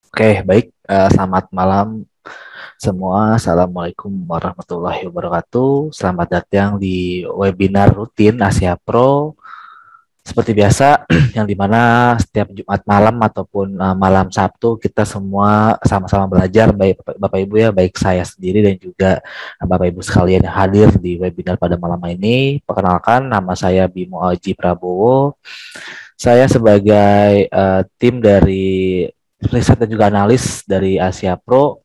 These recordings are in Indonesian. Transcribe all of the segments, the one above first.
Oke, baik. Selamat malam semua. Assalamualaikum warahmatullahi wabarakatuh. Selamat datang di webinar rutin Asia Pro. Seperti biasa, yang dimana setiap Jumat malam ataupun malam Sabtu kita semua sama-sama belajar, baik Bapak Ibu ya, baik saya sendiri dan juga Bapak Ibu sekalian yang hadir di webinar pada malam ini. Perkenalkan, nama saya Bimo Aji Prabowo. Saya sebagai tim dari riset dan juga analis dari Asia Pro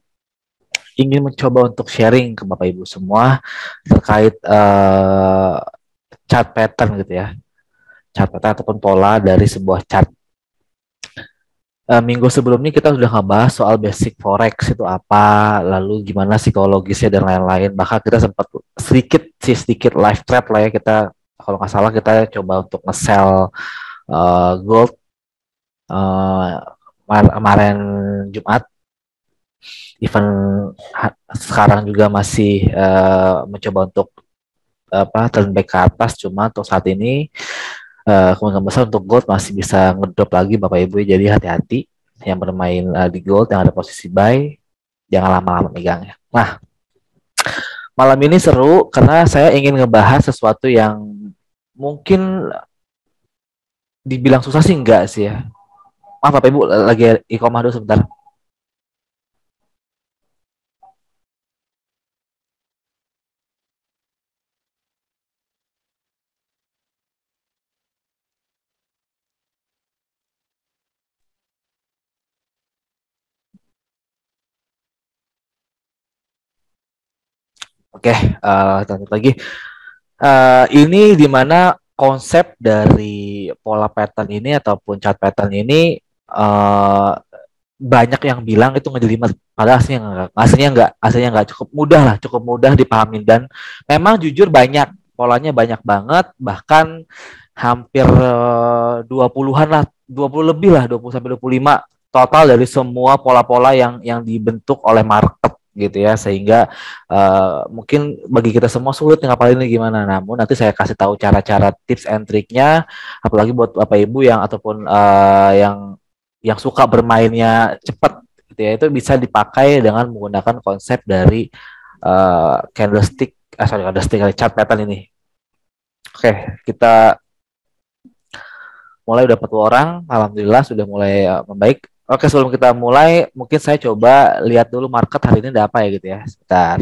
ingin mencoba untuk sharing ke Bapak Ibu semua terkait chart pattern gitu ya, chart pattern ataupun pola dari sebuah chart. Minggu sebelumnya kita sudah ngebahas soal basic forex itu apa, lalu gimana psikologisnya dan lain-lain. Bahkan kita sempat sedikit live trade lah ya, kita kalau nggak salah kita coba untuk nge-sell gold uh, kemarin Jumat. Even sekarang juga masih mencoba untuk turn back ke atas, cuma untuk saat ini kemungkinan besar untuk gold masih bisa ngedrop lagi Bapak Ibu, jadi hati-hati yang bermain di gold yang ada posisi buy, jangan lama-lama megangnya. Nah, malam ini seru karena saya ingin ngebahas sesuatu yang mungkin dibilang susah sih enggak sih ya. Maaf Bapak Ibu, lagi iqomah dulu sebentar. Oke, lanjut lagi. Ini di mana konsep dari pola pattern ini ataupun chart pattern ini uh, banyak yang bilang itu ngejelimet, padahal aslinya nggak cukup mudah lah, cukup mudah dipahamin dan memang jujur banyak polanya banyak banget, bahkan hampir 20-an lah, 20 lebih lah, 20 sampai 25 total dari semua pola-pola yang dibentuk oleh market gitu ya, sehingga mungkin bagi kita semua sulit ngapalin ini gimana. Namun nanti saya kasih tahu cara-cara tips and triknya, apalagi buat Bapak Ibu yang ataupun yang suka bermainnya cepat gitu ya, itu bisa dipakai dengan menggunakan konsep dari candlestick chart pattern ini. Oke, kita mulai, udah 40 orang, alhamdulillah sudah mulai membaik. Oke, sebelum kita mulai, mungkin saya coba lihat dulu market hari ini ada apa ya gitu ya. Sebentar.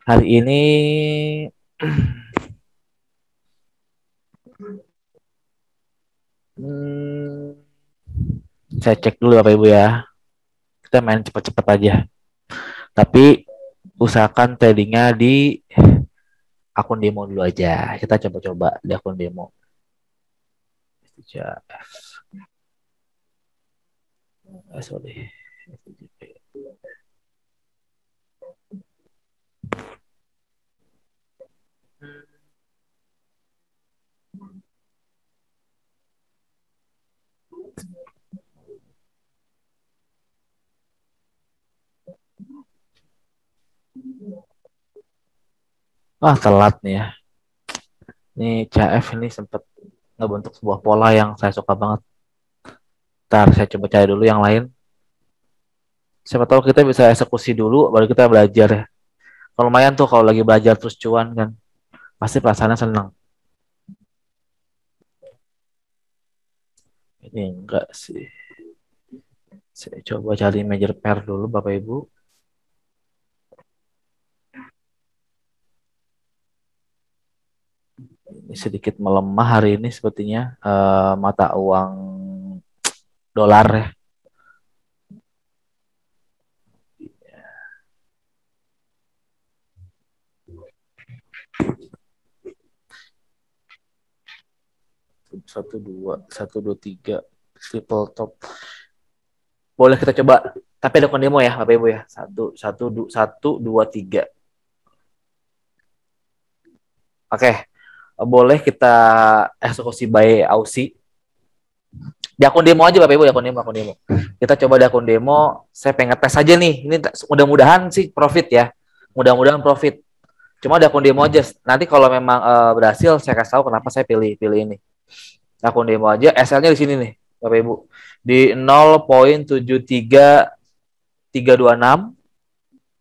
Hari ini hmm, saya cek dulu Bapak Ibu ya. Kita main cepat-cepat aja. Tapi usahakan tradingnya di akun demo dulu aja. Kita coba-coba di akun demo. Sorry. Wah, telat nih ya. Ini CF ini sempat ngebentuk sebuah pola yang saya suka banget. Ntar saya coba cari dulu yang lain. Siapa tahu kita bisa eksekusi dulu, baru kita belajar ya. Kalau lumayan tuh kalau lagi belajar terus cuan kan, pasti perasaannya senang. Ini enggak sih. Saya coba cari major pair dulu Bapak Ibu. Ini sedikit melemah hari ini sepertinya mata uang dolar ya. 1 2 1 2 3 triple top. Boleh kita coba. Tapi ada demo ya Bapak Ibu ya. Satu dua tiga. Oke. Boleh kita eksekusi by Aussie. Di akun demo aja Bapak Ibu, di akun demo. Kita coba di akun demo, saya pengen tes aja nih. Ini mudah-mudahan sih profit ya. Mudah-mudahan profit. Cuma di akun demo aja. Nanti kalau memang berhasil, saya kasih tahu kenapa saya pilih ini. Akun demo aja, SL-nya di sini nih, Bapak Ibu. Di 0.73326,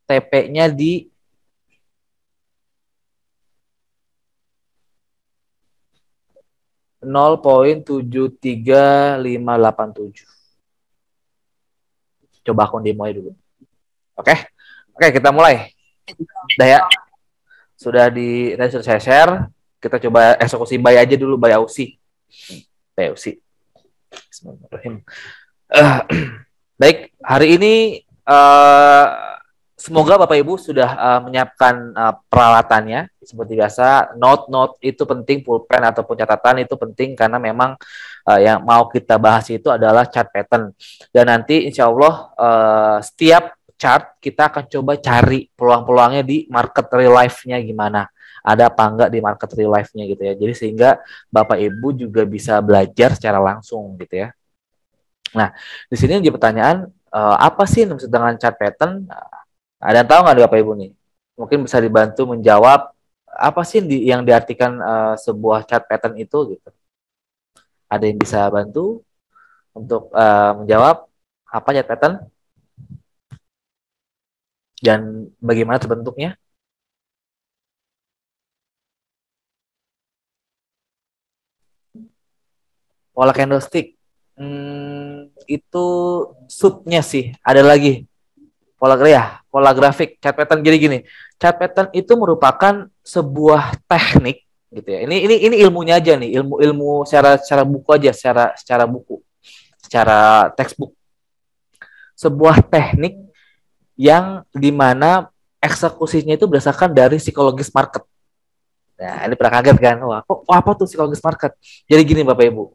TP-nya di 0.73587. Coba akun demo aja dulu. Oke. Oke, kita mulai. Udah ya. Sudah tadi sudah saya share. Kita coba eksekusi buy aja dulu, buy Aussie. Buy Aussie. Bismillahirrahmanirrahim. Baik, hari ini semoga Bapak Ibu sudah menyiapkan peralatannya seperti biasa. Note-note itu penting, pulpen ataupun catatan itu penting karena memang yang mau kita bahas itu adalah chart pattern. Dan nanti insya Allah setiap chart kita akan coba cari peluang-peluangnya di market real life-nya gimana. Ada apa enggak di market real life-nya gitu ya. Jadi sehingga Bapak Ibu juga bisa belajar secara langsung gitu ya. Nah, di sini jadi pertanyaan, apa sih yang maksud dengan chart pattern? Ada yang tahu nggak Bapak Ibu nih? Mungkin bisa dibantu menjawab apa sih yang diartikan sebuah chart pattern itu gitu. Ada yang bisa bantu untuk menjawab apa chart pattern dan bagaimana terbentuknya? Pola candlestick. Itu subnya sih. Ada lagi. Pola grafik, chart pattern gini-gini. Chart pattern itu merupakan sebuah teknik gitu ya. Ini ilmunya aja nih, ilmu secara buku aja, secara buku, secara textbook. Sebuah teknik yang dimana eksekusinya itu berdasarkan dari psikologis market. Nah, ini pernah kaget kan? Wah, apa tuh psikologis market? Jadi gini Bapak Ibu,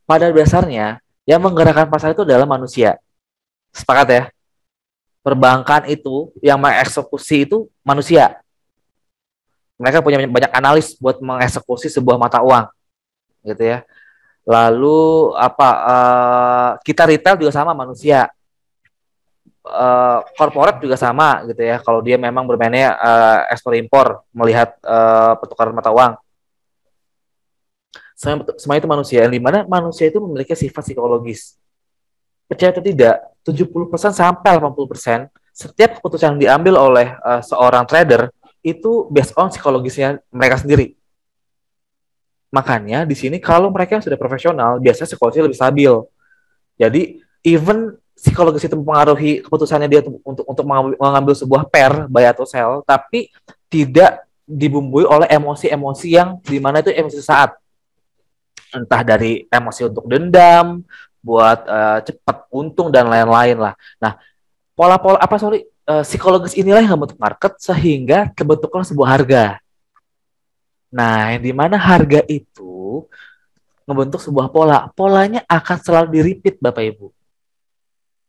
pada dasarnya yang menggerakkan pasar itu adalah manusia. Sepakat ya? Perbankan itu yang mengeksekusi itu manusia. Mereka punya banyak analis buat mengeksekusi sebuah mata uang, gitu ya. Lalu kita retail juga sama manusia. Corporate juga sama gitu ya. Kalau dia memang bermainnya ekspor impor, melihat pertukaran mata uang. Semua itu manusia. Yang dimana manusia itu memiliki sifat psikologis. Percaya atau tidak, 70% sampai 80% setiap keputusan yang diambil oleh seorang trader itu based on psikologisnya mereka sendiri. Makanya di sini kalau mereka sudah profesional, biasanya psikologisnya lebih stabil. Jadi even psikologis itu mempengaruhi keputusannya dia untuk mengambil sebuah pair buy atau sell, tapi tidak dibumbui oleh emosi-emosi yang dimana itu emosi saat, entah dari emosi untuk dendam, buat cepat untung dan lain-lain lah. Nah, pola-pola psikologis inilah yang membentuk market sehingga terbentuklah sebuah harga. Nah, yang dimana harga itu membentuk sebuah pola. Polanya akan selalu di-repeat, Bapak Ibu.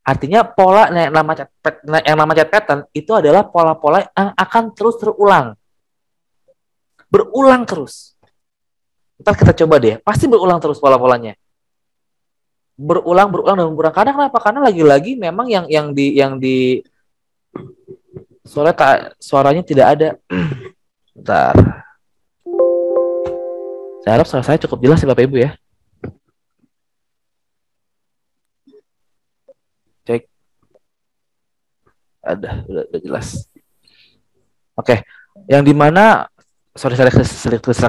Artinya pola yang nama chart pattern itu adalah pola-pola yang akan terus terulang. Berulang terus. Ntar kita coba deh, pasti berulang terus pola-polanya. Berulang dan berulang. Karena kenapa? Karena lagi-lagi memang yang di suaranya tidak ada. Bentar. Saya harap suara saya cukup jelas ya Bapak Ibu ya. Cek. Udah jelas. Oke. Yang dimana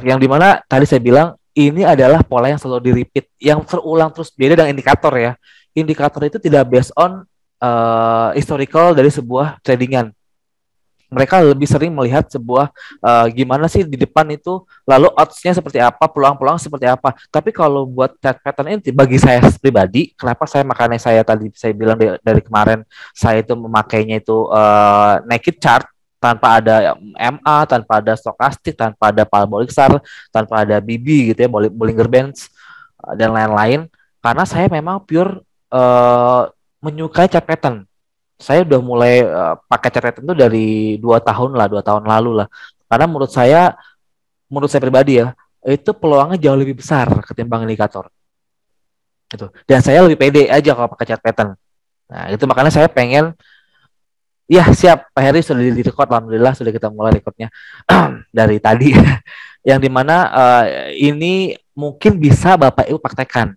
yang dimana tadi saya bilang ini adalah pola yang selalu di-repeat, yang terulang terus. Beda dengan indikator ya. Indikator itu tidak based on historical dari sebuah tradingan. Mereka lebih sering melihat sebuah gimana sih di depan itu, lalu odds-nya seperti apa, peluang-peluang seperti apa. Tapi kalau buat chart pattern ini, bagi saya pribadi, kenapa makanya saya tadi saya bilang dari kemarin saya itu memakainya itu naked chart, tanpa ada MA, tanpa ada stokastik, tanpa ada parabolic star, tanpa ada BB gitu ya, Bollinger Bands dan lain-lain. Karena saya memang pure menyukai chart pattern. Saya udah mulai pakai chart pattern itu dari 2 tahun lalu lah. Karena menurut saya pribadi ya, itu peluangnya jauh lebih besar ketimbang indikator. Gitu. Dan saya lebih pede aja kalau pakai chart pattern. Nah, itu makanya saya pengen. Ya, siap. Pak Heri sudah di-record. Alhamdulillah sudah kita mulai recordnya dari tadi. Yang dimana ini mungkin bisa Bapak Ibu praktekkan.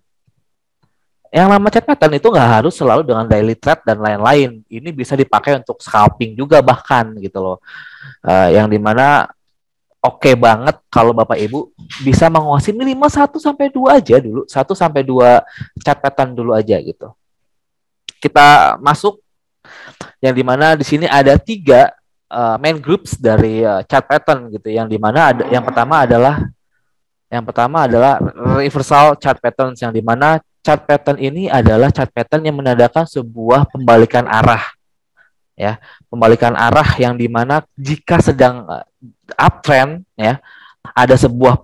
Yang nama chart pattern itu nggak harus selalu dengan daily trade dan lain-lain. Ini bisa dipakai untuk scalping juga bahkan gitu loh. Yang dimana oke banget kalau Bapak Ibu bisa menguasai minimal 1 sampai 2 aja dulu. 1 sampai 2 chart pattern dulu aja gitu. Kita masuk yang dimana di sini ada 3 main groups dari chart pattern gitu. Yang dimana ada yang pertama adalah reversal chart patterns, yang dimana chart pattern ini adalah chart pattern yang menandakan sebuah pembalikan arah, ya, pembalikan arah yang dimana jika sedang uptrend, ya, ada sebuah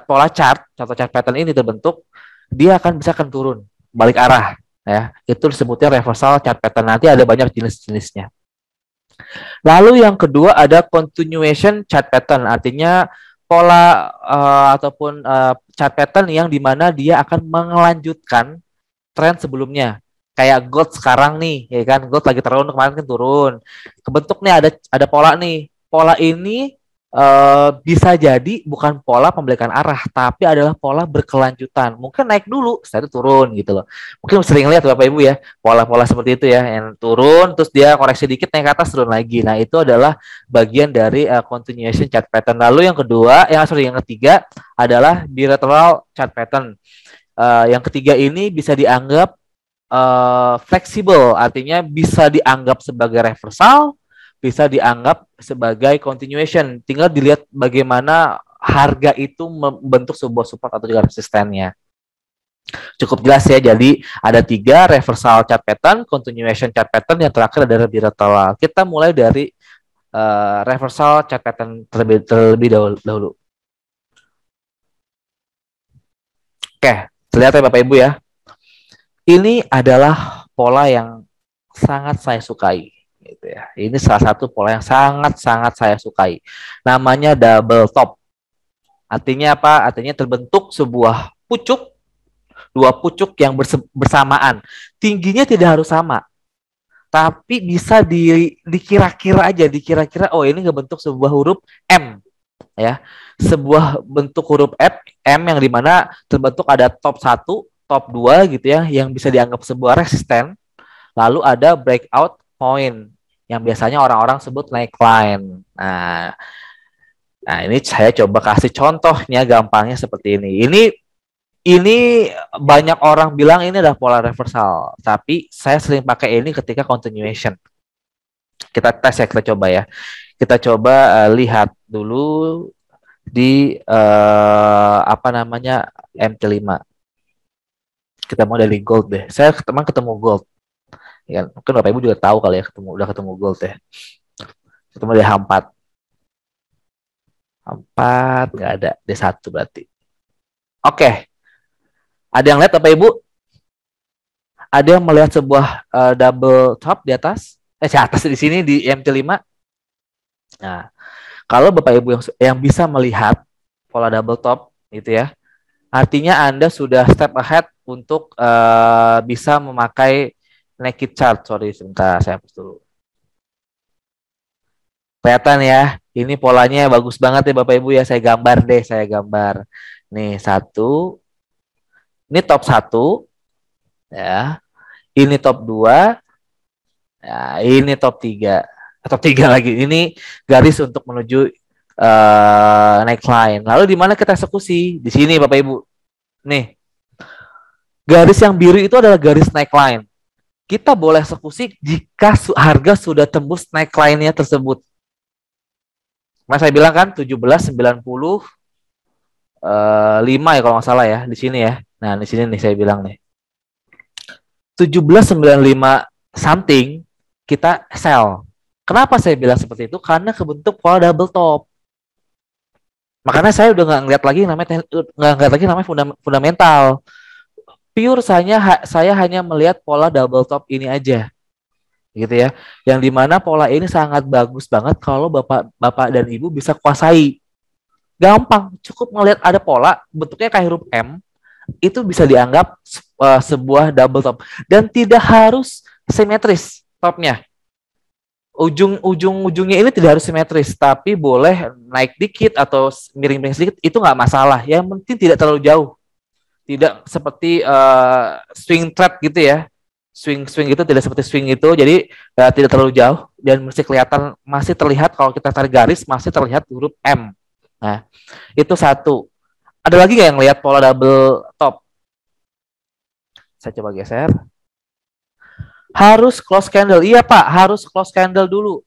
pola chart atau chart pattern ini terbentuk, dia akan turun balik arah, ya, itu disebutnya reversal chart pattern. Nanti ada banyak jenis-jenisnya. Lalu yang kedua ada continuation chart pattern, artinya pola ataupun chart pattern yang dimana dia akan melanjutkan tren sebelumnya. Kayak gold sekarang nih, ya kan, gold lagi turun, kemarin kan turun, kebentuk nih ada pola nih. Pola ini bisa jadi bukan pola pembalikan arah, tapi adalah pola berkelanjutan. Mungkin naik dulu, setelah itu turun gitu loh. Mungkin sering lihat Bapak Ibu ya, pola-pola seperti itu ya, yang turun terus dia koreksi dikit naik ke atas turun lagi. Nah, itu adalah bagian dari continuation chart pattern. Lalu yang ketiga adalah bilateral chart pattern. Yang ketiga ini bisa dianggap fleksibel, artinya bisa dianggap sebagai reversal, bisa dianggap sebagai continuation. Tinggal dilihat bagaimana harga itu membentuk sebuah support atau juga resistennya. Cukup jelas ya. Jadi ada 3 reversal chart pattern, continuation chart pattern, yang terakhir adalah bilateral. Kita mulai dari reversal chart pattern terlebih dahulu. Oke, terlihat ya Bapak Ibu ya. Ini adalah pola yang sangat saya sukai. Gitu ya. Ini salah satu pola yang sangat-sangat saya sukai. Namanya double top. Artinya apa? Artinya terbentuk sebuah pucuk, 2 pucuk yang bersamaan. Tingginya tidak harus sama, tapi bisa dikira-kira aja, oh ini ngebentuk sebuah huruf M, ya. Sebuah bentuk huruf M yang dimana terbentuk ada top 1, top 2 gitu ya, yang bisa dianggap sebuah resisten. Lalu ada breakout point yang biasanya orang-orang sebut neckline. Nah, ini saya coba kasih contohnya gampangnya seperti ini. Ini banyak orang bilang ini adalah pola reversal, tapi saya sering pakai ini ketika continuation. Kita tes ya, kita coba ya. Kita coba lihat dulu di MT5. Kita mau dari gold deh. Saya ketemu gold. Ya, mungkin Bapak Ibu juga tahu kali ya, udah ketemu gold ya. Ketemu di H4. H4 nggak ada, D1 berarti. Oke. Ada yang lihat Bapak Ibu? Ada yang melihat sebuah double top di atas? Di atas di sini di MT5. Nah, kalau Bapak Ibu yang bisa melihat pola double top gitu ya, artinya Anda sudah step ahead untuk bisa memakai naked chart. Sorry, sebentar saya hapus dulu. Kelihatan ya, ini polanya bagus banget ya Bapak Ibu ya. Saya gambar. Nih, 1. Ini top 1. Ya. Ini top 2. Ya, ini top 3. Top 3 lagi. Ini garis untuk menuju neckline. Lalu di mana kita eksekusi? Di sini Bapak Ibu. Nih. Garis yang biru itu adalah garis neckline. Kita boleh eksekusi jika harga sudah tembus neckline-nya tersebut. Nah, saya bilang kan 17.90 5 ya kalau nggak salah ya di sini ya. Nah, di sini nih saya bilang nih. 17.95 something kita sell. Kenapa saya bilang seperti itu? Karena kebentuk pola double top. Makanya saya udah nggak ngeliat lagi namanya fundamental. Pure saya hanya melihat pola double top ini aja. Gitu ya. Yang dimana pola ini sangat bagus banget kalau Bapak dan Ibu bisa kuasai. Gampang, cukup melihat ada pola bentuknya kayak huruf M, itu bisa dianggap sebuah double top dan tidak harus simetris topnya. ujungnya ini tidak harus simetris, tapi boleh naik dikit atau miring-miring sedikit, itu nggak masalah. Yang penting tidak terlalu jauh, tidak seperti swing trade gitu ya. Swing itu tidak seperti swing itu, jadi tidak terlalu jauh dan masih terlihat kalau kita tarik garis masih terlihat huruf M. Nah, itu satu. Ada lagi nggak yang lihat pola double top? Saya coba geser. Harus close candle. Iya Pak, harus close candle dulu.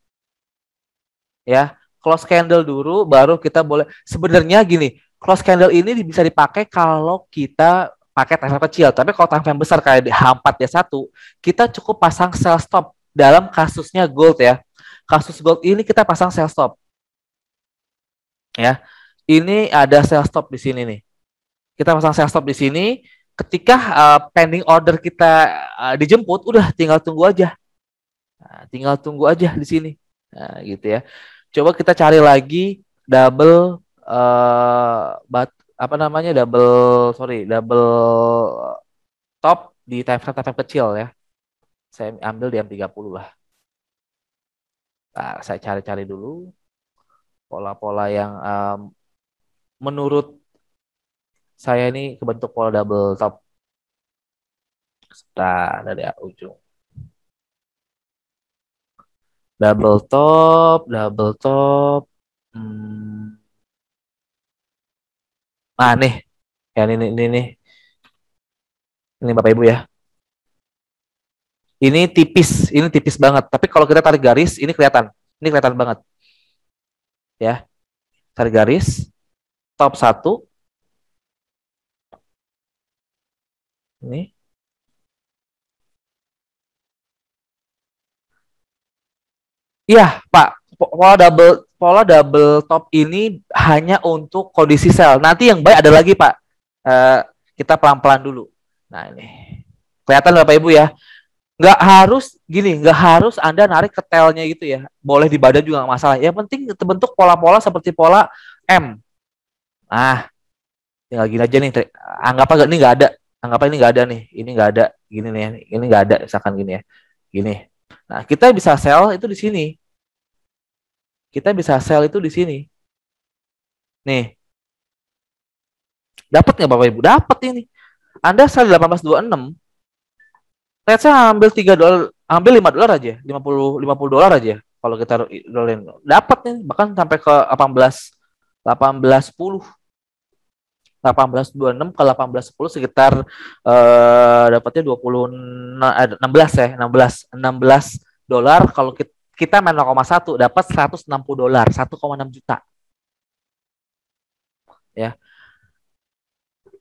Ya, close candle dulu baru kita boleh. Sebenarnya gini, close candle ini bisa dipakai kalau kita pakai time frame kecil. Tapi kalau time frame besar kayak di H4 ya 1, kita cukup pasang sell stop. Dalam kasusnya gold ya. Kasus gold ini kita pasang sell stop. Ya. Ini ada sell stop di sini nih. Kita pasang sell stop di sini. Ketika pending order kita dijemput, udah tinggal tunggu aja. Nah, tinggal tunggu aja di sini. Nah, gitu ya. Coba kita cari lagi double apa namanya? Double top di time frame kecil ya. Saya ambil di M30 lah. Nah, saya cari-cari dulu pola-pola yang menurut saya ini kebentuk pola double top. Nah, dari ujung. Double top. Nah, nih. Ya, ini nih. Ini Bapak Ibu ya. Ini tipis banget. Tapi kalau kita tarik garis, ini kelihatan banget. Ya, tarik garis, top 1. Ini. Iya, Pak. Pola double top ini hanya untuk kondisi sell. Nanti yang baik ada lagi, Pak. Eh, kita pelan-pelan dulu. Nah, ini. Kelihatan Bapak Ibu ya. Nggak harus Anda narik ke telnya gitu ya. Boleh di badan juga nggak masalah. Yang penting terbentuk pola-pola seperti pola M. Nah, tinggal gini aja nih. Anggap aja ini nggak ada. Anggap ini nggak ada nih. Ini nggak ada. Gini nih. Ini nggak ada. Misalkan gini ya. Gini. Nah, kita bisa sell itu di sini. Kita bisa sell itu di sini. Nih. Dapat nggak Bapak Ibu? Dapat ini. Anda sell 1826. Let's say ambil $3, ambil $5 aja, 50 dolar aja. Kalau kita rolling dapat nih bahkan sampai ke 18.10 18.26 ke 18.10 sekitar dapatnya 16 ya, 16 dolar. Kalau kita main 0,1 dapat $160, 1,6 juta. Ya.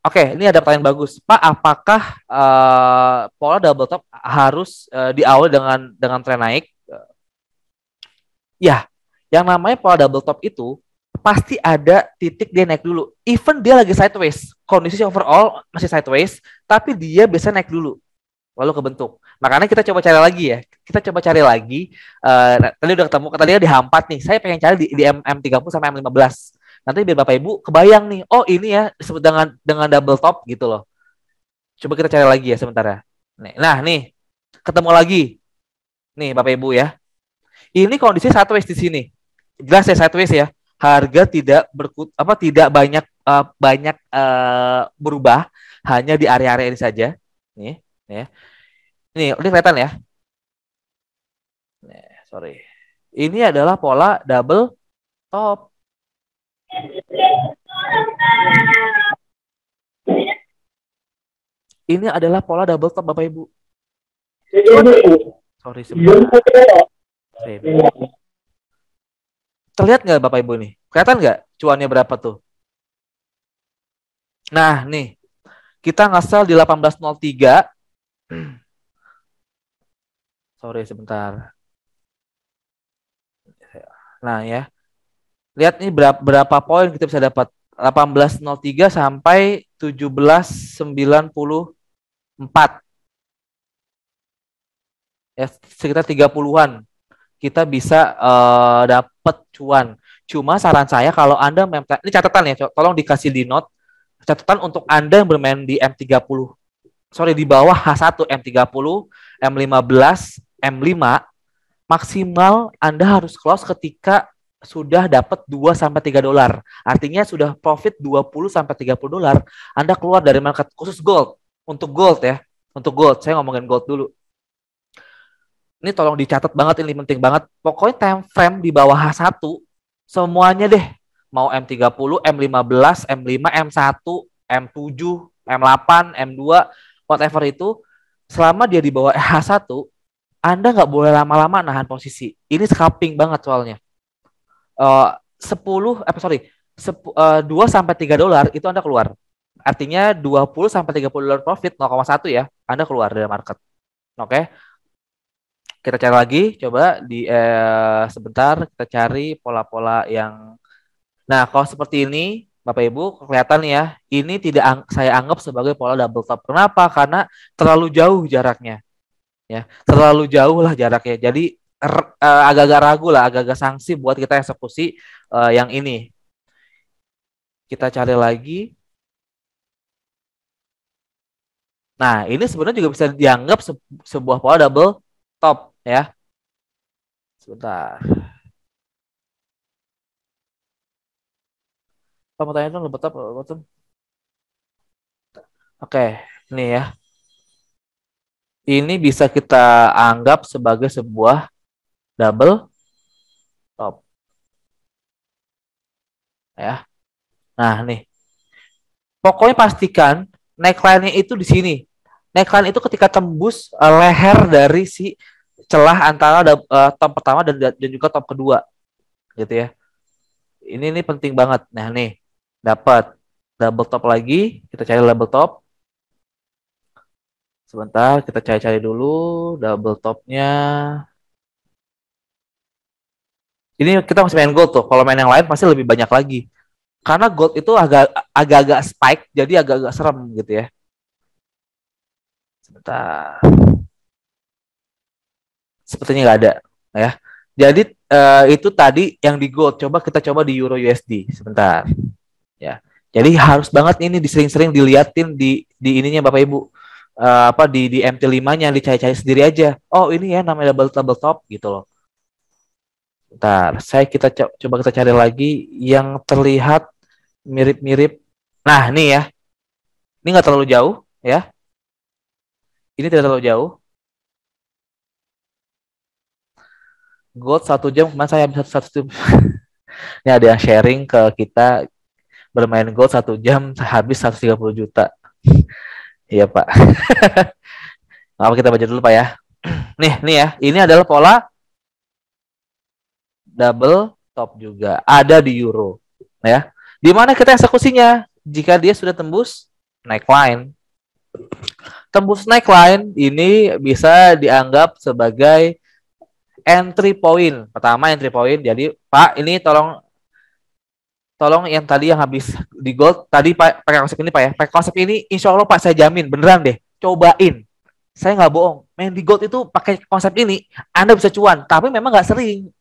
Oke, ini ada pertanyaan bagus, Pak. Apakah pola double top harus diawali dengan tren naik? Ya, yang namanya pola double top itu pasti ada titik dia naik dulu. Even dia lagi sideways, kondisi overall masih sideways, tapi dia bisa naik dulu, lalu kebentuk. Makanya kita coba cari lagi ya. Kita coba cari lagi. Tadi udah ketemu, tadi di H4 nih. Saya pengen cari di M30 sampai M15. Nanti biar Bapak Ibu kebayang nih, oh ini ya disebut dengan double top gitu loh. Coba kita cari lagi ya sebentar ya. Nah, nih ketemu lagi. Nih Bapak Ibu ya. Ini kondisi sideways di sini. Jelas ya sideways ya. Harga tidak banyak berubah, hanya di area-area ini saja. Nih, ya. Ini kelihatan ya. Nih, sorry. Ini adalah pola double top. Ini adalah pola double top Bapak Ibu. Sorry sebentar. Terlihat nggak Bapak Ibu nih? Kelihatan nggak cuannya berapa tuh? Nah nih, kita nge-sell di 18.03. Sorry sebentar. Nah ya, lihat nih berapa poin kita bisa dapat. 18.03 sampai 17.94. Ya, sekitar 30-an. Kita bisa dapat cuan. Cuma saran saya kalau Anda ini catatan ya, tolong dikasih di note. Catatan untuk Anda yang bermain di M30. Sorry, di bawah H1, M30, M15, M5. maksimal Anda harus close ketika sudah dapat 2 sampai 3 dolar. Artinya sudah profit 20 sampai 30 dolar, Anda keluar dari market khusus gold. Untuk gold ya. Untuk gold, saya ngomongin gold dulu. Ini tolong dicatat banget, ini penting banget. Pokoknya time frame di bawah H1 semuanya deh. Mau M30, M15, M5, M1, M7, M8, M2, whatever itu, selama dia di bawah H1, Anda nggak boleh lama-lama nahan posisi. Ini scalping banget soalnya. 2 sampai 3 dolar itu Anda keluar. Artinya 20 sampai 30 dolar profit 0,1 ya, Anda keluar dari market. Oke. Kita cari lagi, coba di sebentar kita cari pola-pola yang. Nah, kalau seperti ini, Bapak Ibu, kelihatan ya, ini tidak saya anggap sebagai pola double top. Kenapa? Karena terlalu jauh jaraknya. Ya, terlalu jauh lah jaraknya. Jadi agak-agak ragu lah, agak-agak sanksi buat kita eksekusi yang ini. Kita cari lagi. Nah, ini sebenarnya juga bisa dianggap sebuah pola double top ya. Sebentar. Kamu tanya dong double top, bottom. Oke, ini ya. Ini bisa kita anggap sebagai sebuah double top ya. Nah, nih. Pokoknya pastikan neckline-nya itu di sini. Neckline itu ketika tembus leher dari si celah antara top pertama dan juga top kedua gitu ya. Ini penting banget. Nah, nih dapat double top lagi, kita cari double top. Sebentar, kita cari-cari dulu double topnya. Ini kita masih main gold tuh. Kalau main yang lain pasti lebih banyak lagi. Karena gold itu agak-agak spike, jadi agak-agak serem gitu ya. Sebentar. Sepertinya nggak ada ya. Jadi itu tadi yang di gold. Kita coba di Euro USD sebentar. Ya. Jadi harus banget ini disering-sering diliatin di ininya Bapak Ibu. Di MT5-nya dicari-cari sendiri aja. Oh, ini ya namanya double top gitu loh. Bentar, coba kita cari lagi yang terlihat mirip-mirip. Nah, ini ya. Ini nggak terlalu jauh ya. Ini tidak terlalu jauh. Gold 1 jam kemarin saya habis satu jam. Ini ada yang sharing ke kita bermain gold 1 jam habis 130 juta. Iya Pak. Apa kita baca dulu Pak ya. Nih ya, ini adalah pola double top juga. Ada di euro. Ya. Di mana kita eksekusinya? Jika dia sudah tembus neckline. Tembus neckline ini bisa dianggap sebagai entry point. Pertama entry point. Jadi Pak, ini tolong yang tadi yang habis di gold tadi Pak pakai konsep ini Pak ya. Pakai konsep ini insya Allah Pak saya jamin beneran deh. Cobain. Saya nggak bohong. Main di gold itu pakai konsep ini Anda bisa cuan. Tapi memang nggak sering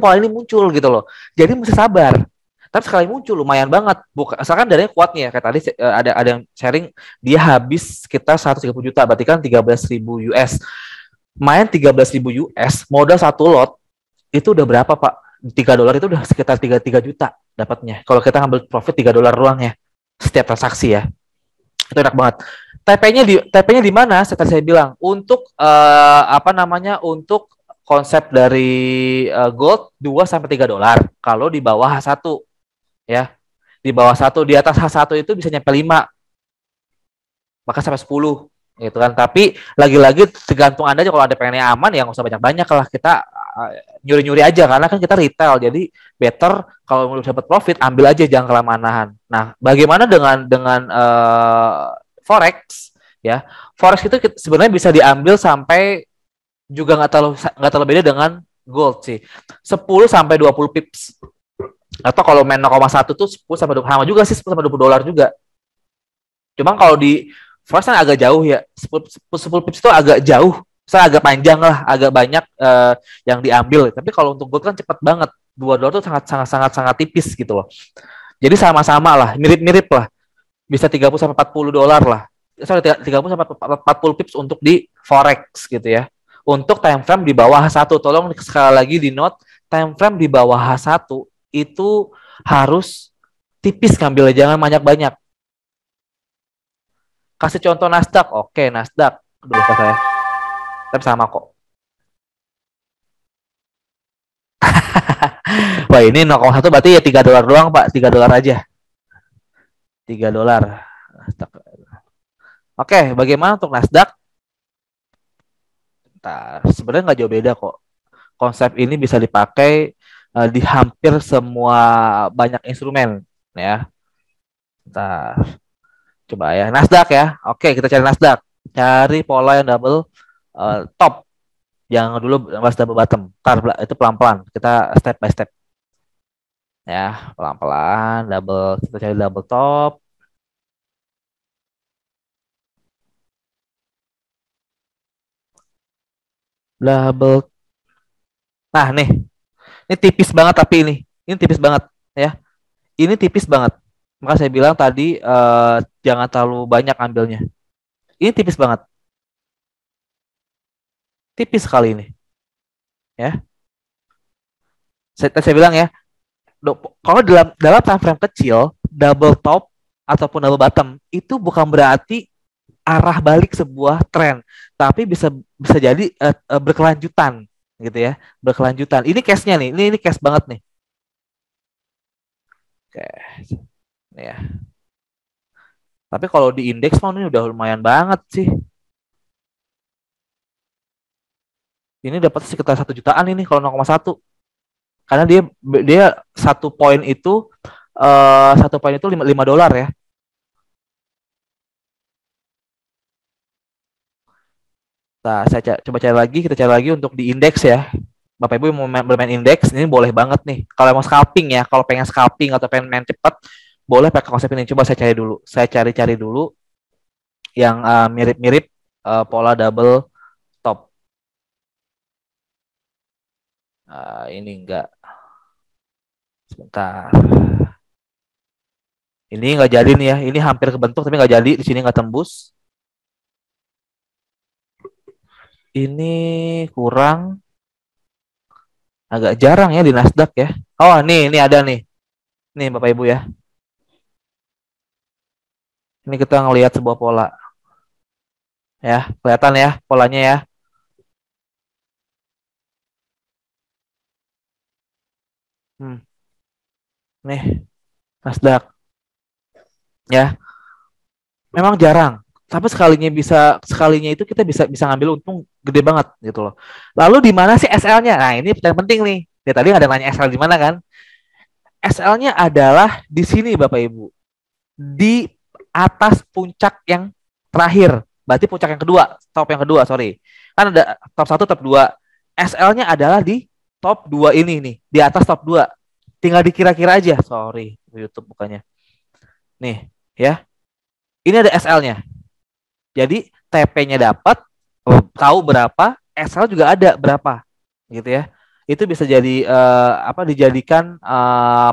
pola ini muncul gitu loh. Jadi mesti sabar. Tapi sekali muncul lumayan banget. Bukan asalkan dari kuatnya kayak tadi ada yang sharing dia habis sekitar 130 juta berarti kan 13.000 US. Main 13.000 US modal satu lot itu udah berapa Pak? 3 dolar itu udah sekitar 3 juta dapatnya. Kalau kita ngambil profit 3 dolar doang ya setiap transaksi ya. Itu enak banget. TP-nya di mana? Seperti saya bilang untuk untuk konsep dari gold 2 sampai 3 dolar. Kalau di bawah H1 ya. Di bawah 1, di atas H1 itu bisa nyampe 5. Bahkan sampai 10 gitu kan. Tapi lagi-lagi tergantung Anda aja, kalau ada pengennya aman ya nggak usah banyak-banyak lah, kita nyuri-nyuri aja karena kan kita retail. Jadi better kalau mau dapat profit ambil aja, jangan kelamaan nahan. Nah, bagaimana dengan forex ya? Forex itu sebenarnya bisa diambil sampai juga nggak terlalu beda dengan gold sih. 10 sampai 20 pips. Atau kalau main 0,1 tuh 10 sampai 20, sama juga sih 10 sampai 20 dolar juga. Cuma kalau di Forex kan agak jauh ya, 10 pips itu agak jauh, saya agak panjang lah, agak banyak yang diambil. Tapi kalau untuk gold kan cepat banget, 2 dolar itu sangat tipis gitu loh. Jadi sama-sama lah, mirip-mirip lah, bisa 30 sampai 40 dolar lah. Sorry, 30 sampai 40 pips untuk di Forex gitu ya, Untuk time frame di bawah H1, tolong sekali lagi di note, time frame di bawah H1 itu harus tipis ngambilnya, jangan banyak-banyak. Kasih contoh Nasdaq, oke Nasdaq, dulu lupa saya, tapi sama kok. Wah ini 0,1 berarti ya $3 doang Pak, $3 aja, $3. Oke, bagaimana untuk Nasdaq? Nah, sebenarnya nggak jauh beda kok. Konsep ini bisa dipakai di hampir semua banyak instrumen ya. Nah, coba ya Nasdaq ya. Oke, kita cari Nasdaq. Cari pola yang double top. Jangan dulu bahas double bottom. Ntar itu pelan-pelan. Kita step by step ya, pelan-pelan. Double, kita cari double top. Double. Nah nih, ini tipis banget tapi ini tipis banget ya. Ini tipis banget. Maka saya bilang tadi jangan terlalu banyak ambilnya. Ini tipis banget. Tipis sekali ini ya. Saya bilang ya, kalau dalam time frame kecil, double top ataupun double bottom itu bukan berarti arah balik sebuah tren, tapi bisa bisa jadi berkelanjutan gitu ya, berkelanjutan. Ini case-nya nih, ini case banget nih. Oke, nih ya. Tapi kalau di indeks mau ini udah lumayan banget sih. Ini dapat sekitar 1 jutaan ini kalau 0,1. Karena dia dia satu poin itu $5 ya. Nah, coba cari lagi, kita cari lagi untuk di indeks ya. Bapak Ibu mau bermain indeks, ini boleh banget nih. Kalau mau scalping ya, kalau pengen scalping atau pengen main cepat, boleh pakai konsep ini. Coba saya cari dulu. Saya cari-cari dulu yang mirip-mirip pola double top. Ini enggak. Sebentar. Ini enggak jadi nih ya. Ini hampir kebentuk tapi enggak jadi. Di sini enggak tembus. Ini kurang, agak jarang ya di Nasdaq ya. Oh, ini ada nih. Nih Bapak Ibu ya. Ini kita ngelihat sebuah pola. Ya, kelihatan ya polanya ya. Nih, Nasdaq ya. Memang jarang. Tapi sekalinya itu kita bisa bisa ngambil untung gede banget gitu loh. Lalu di mana sih SL-nya? Nah, ini yang penting nih. Ya tadi ada nanya SL di mana kan? SL-nya adalah di sini Bapak Ibu. Di atas puncak yang terakhir. Berarti puncak yang kedua, top yang kedua, sorry. Kan ada top 1, top 2. SL-nya adalah di top 2 ini nih, di atas top 2. Tinggal dikira-kira aja. Sorry, YouTube bukannya. Nih, ya. Ini ada SL-nya. Jadi TP-nya dapat, tahu berapa, SL juga ada berapa, gitu ya. Itu bisa jadi dijadikan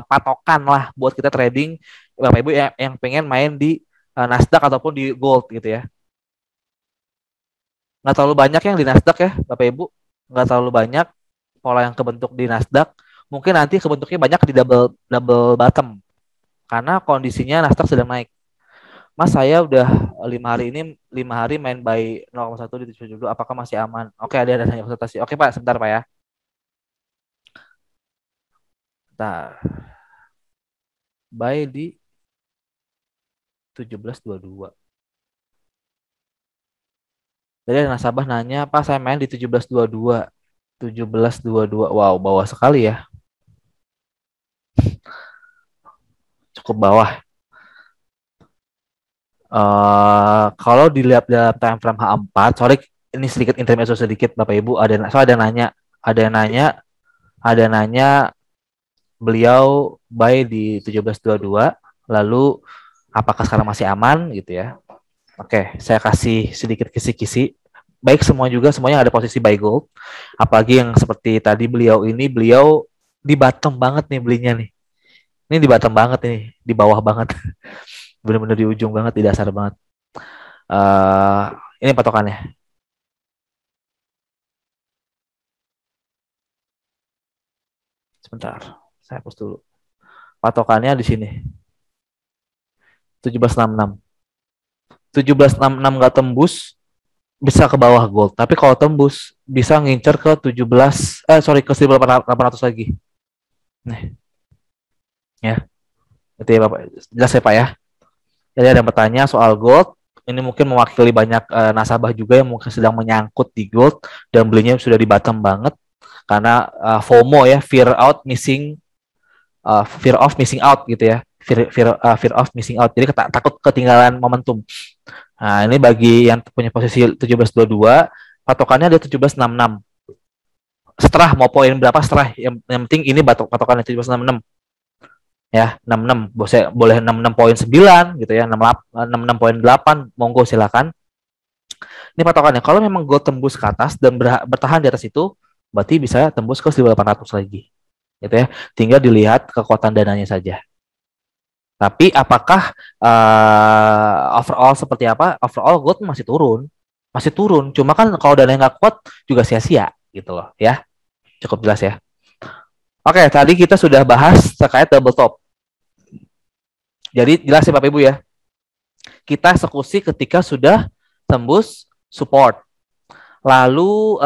patokan lah buat kita trading Bapak Ibu yang pengen main di Nasdaq ataupun di gold gitu ya. Nggak terlalu banyak yang di Nasdaq ya Bapak Ibu, nggak terlalu banyak pola yang kebentuk di Nasdaq. Mungkin nanti kebentuknya banyak di double double bottom karena kondisinya Nasdaq sedang naik. Mas, saya udah 5 hari ini 5 hari main buy 0,1 di 72, apakah masih aman? Oke, ada tanya presentasi. Oke Pak, sebentar Pak ya. Nah, buy di 17.22. Jadi ada nasabah nanya, Pak saya main di 17.22. 17.22. Wow, bawah sekali ya. Cukup bawah. Kalau dilihat dalam time frame H4, sorry ini sedikit intermezzo sedikit Bapak Ibu, ada nanya beliau buy di 17.22, lalu apakah sekarang masih aman gitu ya. Oke, saya kasih sedikit kisi-kisi. Baik semua juga, semuanya ada posisi buy gold. Apalagi yang seperti tadi beliau di bottom banget nih belinya nih. Ini di bottom banget nih, di bawah banget. Bener-bener di ujung banget, di dasar banget. Ini patokannya. Bentar, saya hapus dulu. Patokannya di sini. 1766. 1766 nggak tembus, bisa ke bawah gold. Tapi kalau tembus, bisa ngincer ke 17, ke 1800 lagi. Nih, ya. Itu ya Bapak. Jelas ya Pak ya. Jadi ada yang bertanya soal gold. Ini mungkin mewakili banyak nasabah juga yang mungkin sedang menyangkut di gold dan belinya sudah di bottom banget karena FOMO ya, fear of missing out gitu ya. Fear of missing out. Jadi takut ketinggalan momentum. Nah, ini bagi yang punya posisi 1722, patokannya ada 1766. Setelah mau poin berapa setelah yang penting ini patokannya 1766. Ya, 66. Boleh 66,9 gitu ya, 66,8 monggo silakan. Ini patokannya. Kalau memang gold tembus ke atas dan bertahan di atas itu, berarti bisa tembus ke 1800 lagi. Gitu ya. Tinggal dilihat kekuatan dananya saja. Tapi apakah overall seperti apa? Overall gold masih turun. Masih turun. Cuma kan kalau dananya nggak kuat juga sia-sia gitu loh ya. Cukup jelas ya. Oke, tadi kita sudah bahas terkait double top. Jadi jelas ya Bapak Ibu ya. Kita eksekusi ketika sudah tembus support. Lalu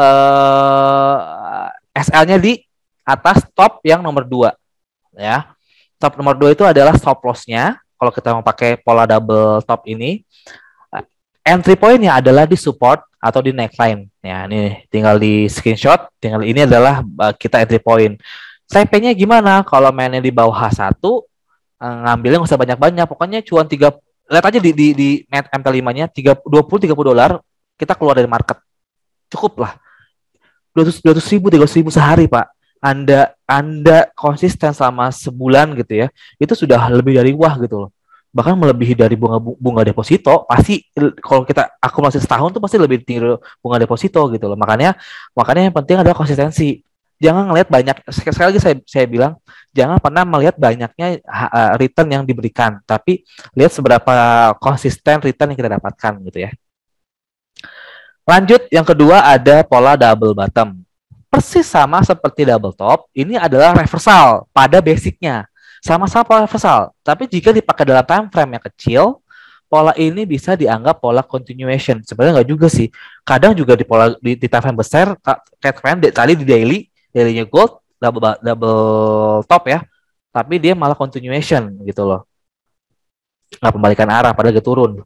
SL-nya di atas top yang nomor 2 ya. Top nomor 2 itu adalah stop loss-nya. Kalau kita mau pakai pola double top ini, entry point-nya adalah di support atau di neckline. Ya, ini tinggal di screenshot. Tinggal ini adalah kita entry point. TP-nya gimana? Kalau mainnya di bawah H1, ngambilnya nggak usah banyak-banyak. Pokoknya cuan 3, lihat aja di MT5-nya 20-30 dolar, kita keluar dari market. Cukup lah. 200 ribu, 300 ribu sehari, Pak. Anda konsisten selama sebulan gitu ya, itu sudah lebih dari wah gitu loh. Bahkan melebihi dari bunga deposito. Pasti kalau kita akumulasi setahun tuh pasti lebih tinggi bunga deposito gitu loh. Makanya yang penting adalah konsistensi. Jangan ngelihat banyak, sekali lagi saya bilang, jangan pernah melihat banyaknya return yang diberikan, tapi lihat seberapa konsisten return yang kita dapatkan gitu ya. Lanjut, yang kedua ada pola double bottom. Persis sama seperti double top, ini adalah reversal pada basicnya. Sama-sama pola reversal, tapi jika dipakai dalam time frame yang kecil, pola ini bisa dianggap pola continuation. Sebenarnya nggak juga sih. Kadang juga di pola di time frame besar, kayak tadi di daily-nya gold, double top ya. Tapi dia malah continuation gitu loh. Nggak pembalikan arah, pada dia turun.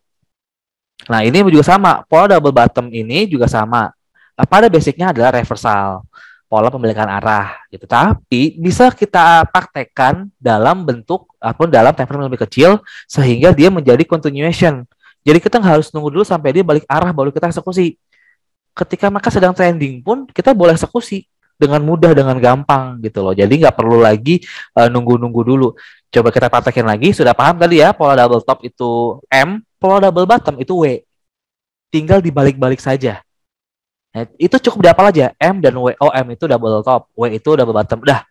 Nah, ini juga sama. Pola double bottom ini juga sama. Pada basicnya adalah reversal, pola pembalikan arah gitu. Tapi bisa kita praktekkan dalam bentuk ataupun dalam time frame lebih kecil sehingga dia menjadi continuation. Jadi kita nggak harus nunggu dulu sampai dia balik arah baru kita eksekusi. Ketika mereka sedang trending pun kita boleh eksekusi dengan mudah, dengan gampang gitu loh. Jadi nggak perlu lagi nunggu-nunggu dulu. Coba kita praktekin lagi. Sudah paham tadi ya, pola double top itu M, pola double bottom itu W. Tinggal dibalik-balik saja. Nah, itu cukup dihafal aja. M dan W. Oh, M itu double top, W itu double bottom. Udah.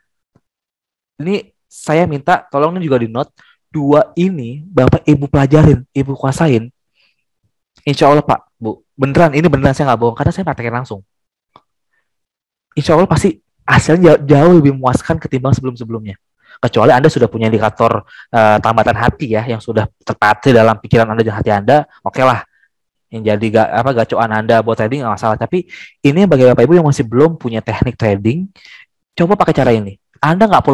Ini saya minta tolong ini juga di note. Dua ini Bapak Ibu pelajarin, Ibu kuasain. Insya Allah Pak, Bu. Beneran, ini beneran saya nggak bohong. Karena saya praktekin langsung. Insya Allah pasti hasilnya jauh lebih memuaskan ketimbang sebelum-sebelumnya. Kecuali Anda sudah punya indikator tambatan hati ya, yang sudah terpatri dalam pikiran Anda dan hati Anda, oke lah. Yang jadi gacoan Anda buat trading nggak masalah. Tapi ini bagi Bapak Ibu yang masih belum punya teknik trading, coba pakai cara ini. Anda nggak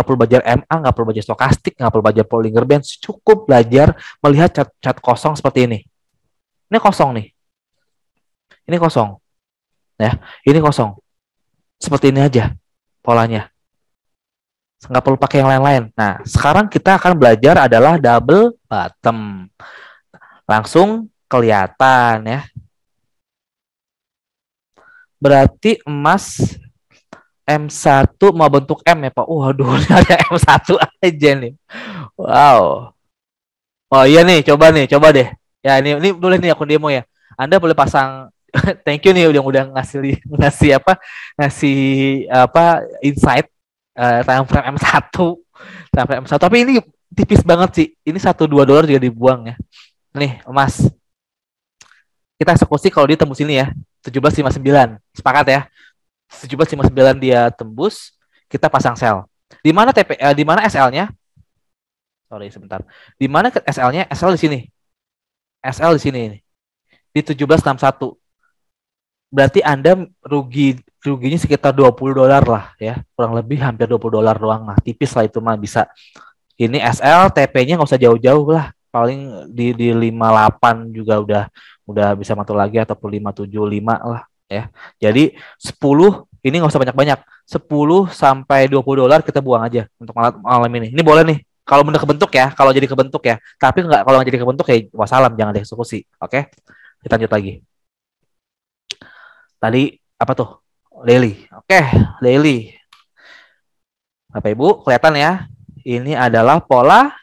perlu belajar MA, nggak perlu belajar stokastik, nggak perlu belajar Bollinger Band, cukup belajar melihat cat kosong seperti ini. Ini kosong nih, ini kosong, ya, ini kosong. Seperti ini aja polanya. Nggak perlu pakai yang lain-lain. Nah, sekarang kita akan belajar adalah double bottom. Langsung kelihatan ya. Berarti emas M1 mau bentuk M ya Pak. Waduh, ada M1 aja nih. Wow. Oh iya nih, coba deh. Ya ini boleh nih aku demo ya. Anda boleh pasang thank you nih udah ngasih insight time frame M1. Time frame M1. Tapi ini tipis banget sih. Ini $1-2 juga dibuang ya. Nih, emas. Kita eksekusi kalau dia tembus ini ya. 17.59. Sepakat ya? 17.59 dia tembus, kita pasang sell. Di mana di mana SL-nya? Sorry sebentar. Di mana SL-nya? SL di sini. SL di sini di 1761. Berarti Anda ruginya sekitar $20 lah ya. Kurang lebih hampir $20 doang lah. Tipis lah itu mah bisa. Ini SL TP-nya nggak usah jauh-jauh lah. Paling di 58 juga udah bisa mantul lagi ataupun 575 lah ya. Jadi 10 ini nggak usah banyak-banyak. 10 sampai $20 kita buang aja untuk malam ini. Ini boleh nih. Kalau benar kebentuk ya, kalau jadi kebentuk ya. Tapi nggak kalau nggak jadi kebentuk ya wassalam, jangan dieksekusi. Oke, kita lanjut lagi. Tadi apa tuh? Daily. Oke, daily. Bapak Ibu, kelihatan ya? Ini adalah pola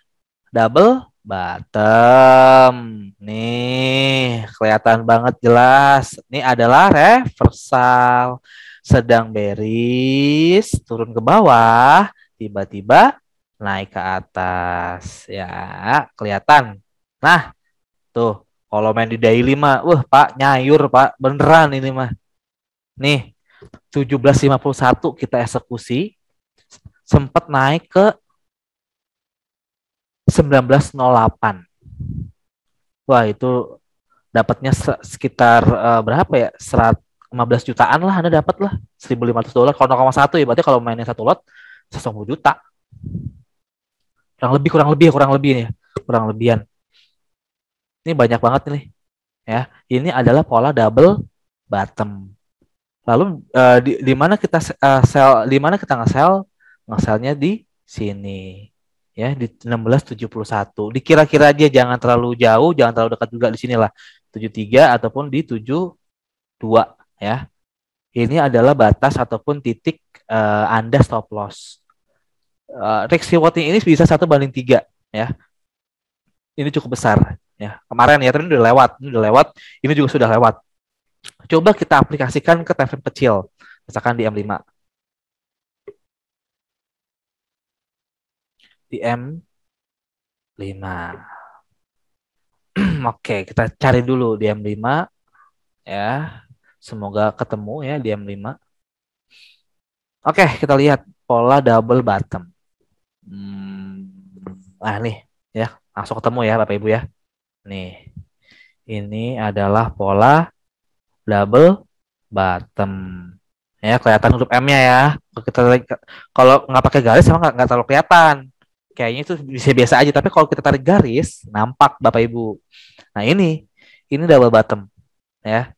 double bottom. Nih, kelihatan banget jelas. Ini adalah reversal. Sedang bearish, turun ke bawah, tiba-tiba naik ke atas. Ya, kelihatan. Nah, tuh, kalau main di daily mah, Pak, nyayur, Pak. Beneran ini mah. Nih, 1751 kita eksekusi, sempat naik ke 1908. Wah, itu dapatnya sekitar berapa ya? 15 jutaan lah Anda dapat lah. $1.500. Kalau 0,1 ya berarti kalau mainnya satu lot 110 juta. Kurang lebih nih ya. Kurang lebihan. Ini banyak banget nih ya. Ini adalah pola double bottom. Lalu di mana kita sell, di mana kita nge-sell? Nge-sellnya di sini. Ya, di 1671. Dikira-kira aja jangan terlalu jauh, jangan terlalu dekat juga di sinilah. 73 ataupun di 72 ya. Ini adalah batas ataupun titik Anda stop loss. Risk rewarding ini bisa 1/3 ya. Ini cukup besar ya. Kemarin ya, tapi ini udah lewat, ini juga sudah lewat. Coba kita aplikasikan ke time frame kecil, misalkan di M5. Di M5. Oke, kita cari dulu di M5 ya. Semoga ketemu ya di M5. Oke, kita lihat pola double bottom. Nah nih ya, langsung ketemu ya Bapak Ibu ya. Nih, ini adalah pola double bottom. Ya, kelihatan huruf M-nya ya. Kalau nggak pakai garis sama nggak terlalu kelihatan. Kayaknya itu bisa biasa aja. Tapi kalau kita tarik garis, nampak Bapak Ibu. Nah ini double bottom ya.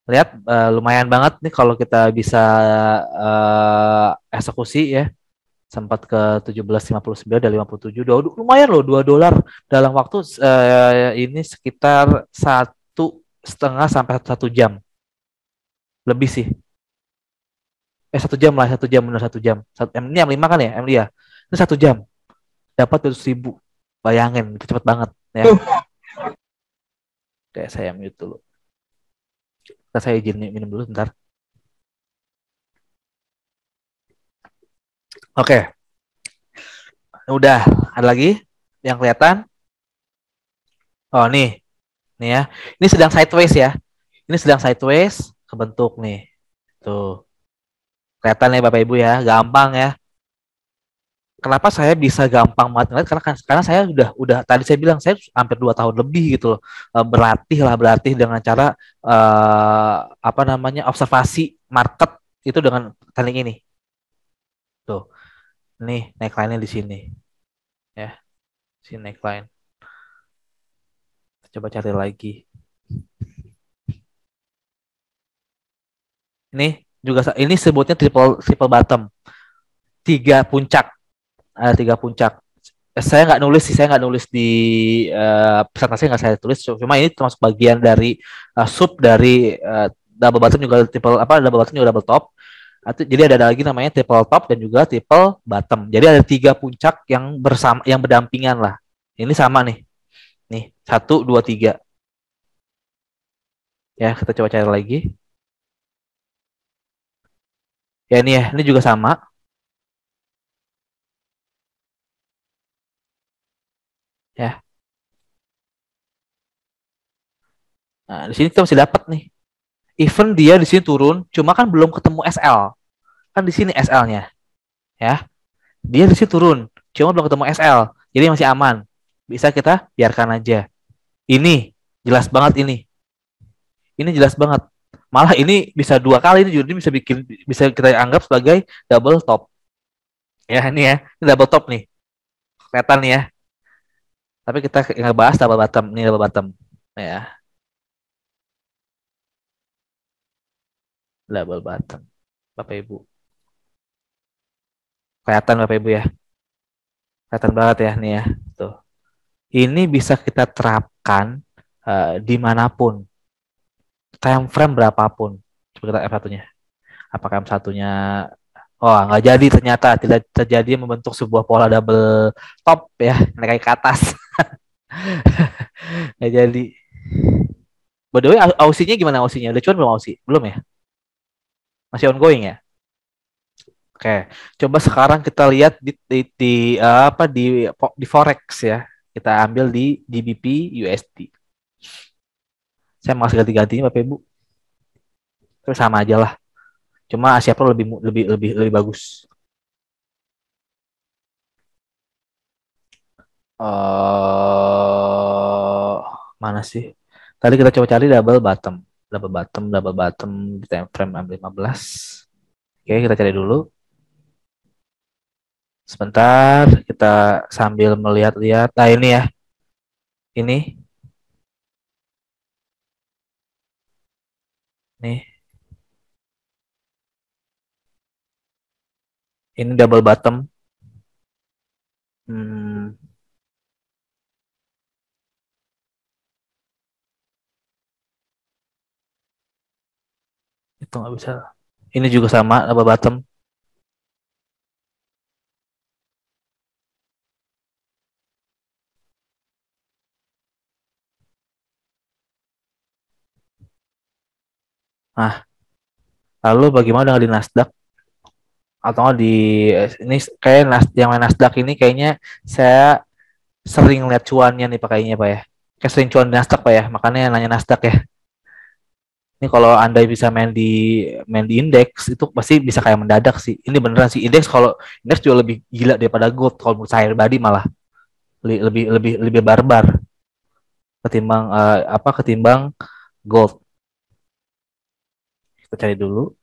Lihat lumayan banget nih kalau kita bisa eksekusi ya. Sempat ke 1759 dan 57. Lumayan loh $2 dalam waktu ini sekitar 1,5 sampai 1 jam. Lebih sih. 1 jam lah, 1 jam, benar 1 jam. Ini M5 kan ya, M5 ya. Ini 1 jam dapat 200.000. Bayangin, itu cepet banget ya. Oke, saya mute dulu. Saya izin minum dulu bentar. Oke. Udah, ada lagi yang kelihatan? Oh, nih ya. Ini sedang sideways ya. Ini sedang sideways kebentuk nih. Tuh. Kelihatan ya Bapak Ibu ya, gampang ya. Kenapa saya bisa gampang banget ngeliat? Karena saya udah tadi saya bilang saya hampir 2 tahun lebih gitu loh, berlatih dengan cara apa namanya, observasi market itu dengan teknik ini. Tuh, nih neckline-nya di sini ya, sini neckline. Coba cari lagi. Ini sebutnya triple bottom. 3 puncak, ada 3 puncak. Saya nggak nulis di presentasi, nggak saya tulis. Cuma ini termasuk bagian dari sub dari double bottom, juga double bottom juga double top. Jadi ada lagi namanya triple top dan juga triple bottom. Jadi ada 3 puncak yang berdampingan lah. Ini sama nih 1, 2, 3. Ya, kita coba cari lagi. Ya ini ya, ini juga sama. Ya. Nah, di sini kita masih dapat nih. Even dia di sini turun, cuma kan belum ketemu SL. Kan di sini SL-nya. Ya. Dia di situ turun, cuma belum ketemu SL, jadi masih aman. Bisa kita biarkan aja. Ini jelas banget ini. Ini jelas banget. Malah ini bisa dua kali ini jadi bisa kita anggap sebagai double top. Ya ini ya, ini double top nih. Kelihatan nih ya. Tapi kita nggak bahas double bottom, ini double bottom. Ya, double bottom. Bapak Ibu. Kelihatan Bapak Ibu ya. Kelihatan banget ya nih ya. Tuh. Ini bisa kita terapkan dimanapun, time frame berapapun. Coba kita F1-nya. Apakah M1-nya nggak jadi, ternyata tidak terjadi membentuk sebuah pola double top ya, naik ke atas. Nggak jadi. By the way, Ausinya gimana Ausinya? Udah cuan belum Ausi? Belum ya? Masih ongoing ya? Oke, coba sekarang kita lihat di forex ya. Kita ambil di GBP USD. Saya masih ganti-ganti Bapak Ibu. Terus sama aja lah. Cuma Asia Pro lebih bagus. Mana sih? Tadi kita coba cari double bottom di time frame 15. Oke, kita cari dulu. Sebentar, kita sambil melihat-lihat. Nah, ini ya. Ini. Nih. Ini double bottom. Hmm, itu nggak bisa. Ini juga sama, double bottom. Nah, lalu bagaimana dengan di Nasdaq? Atau nggak di ini kayak yang Nasdaq ini kayaknya saya sering lihat cuannya nih pakainya Pak ya. Kayak sering cuan di Nasdaq Pak ya. Makanya nanya Nasdaq ya. Ini kalau Anda bisa main di indeks itu pasti bisa kayak mendadak sih. Ini beneran sih kalau indeks juga lebih gila daripada gold kalau menurut saya pribadi malah lebih barbar ketimbang gold. Kita cari dulu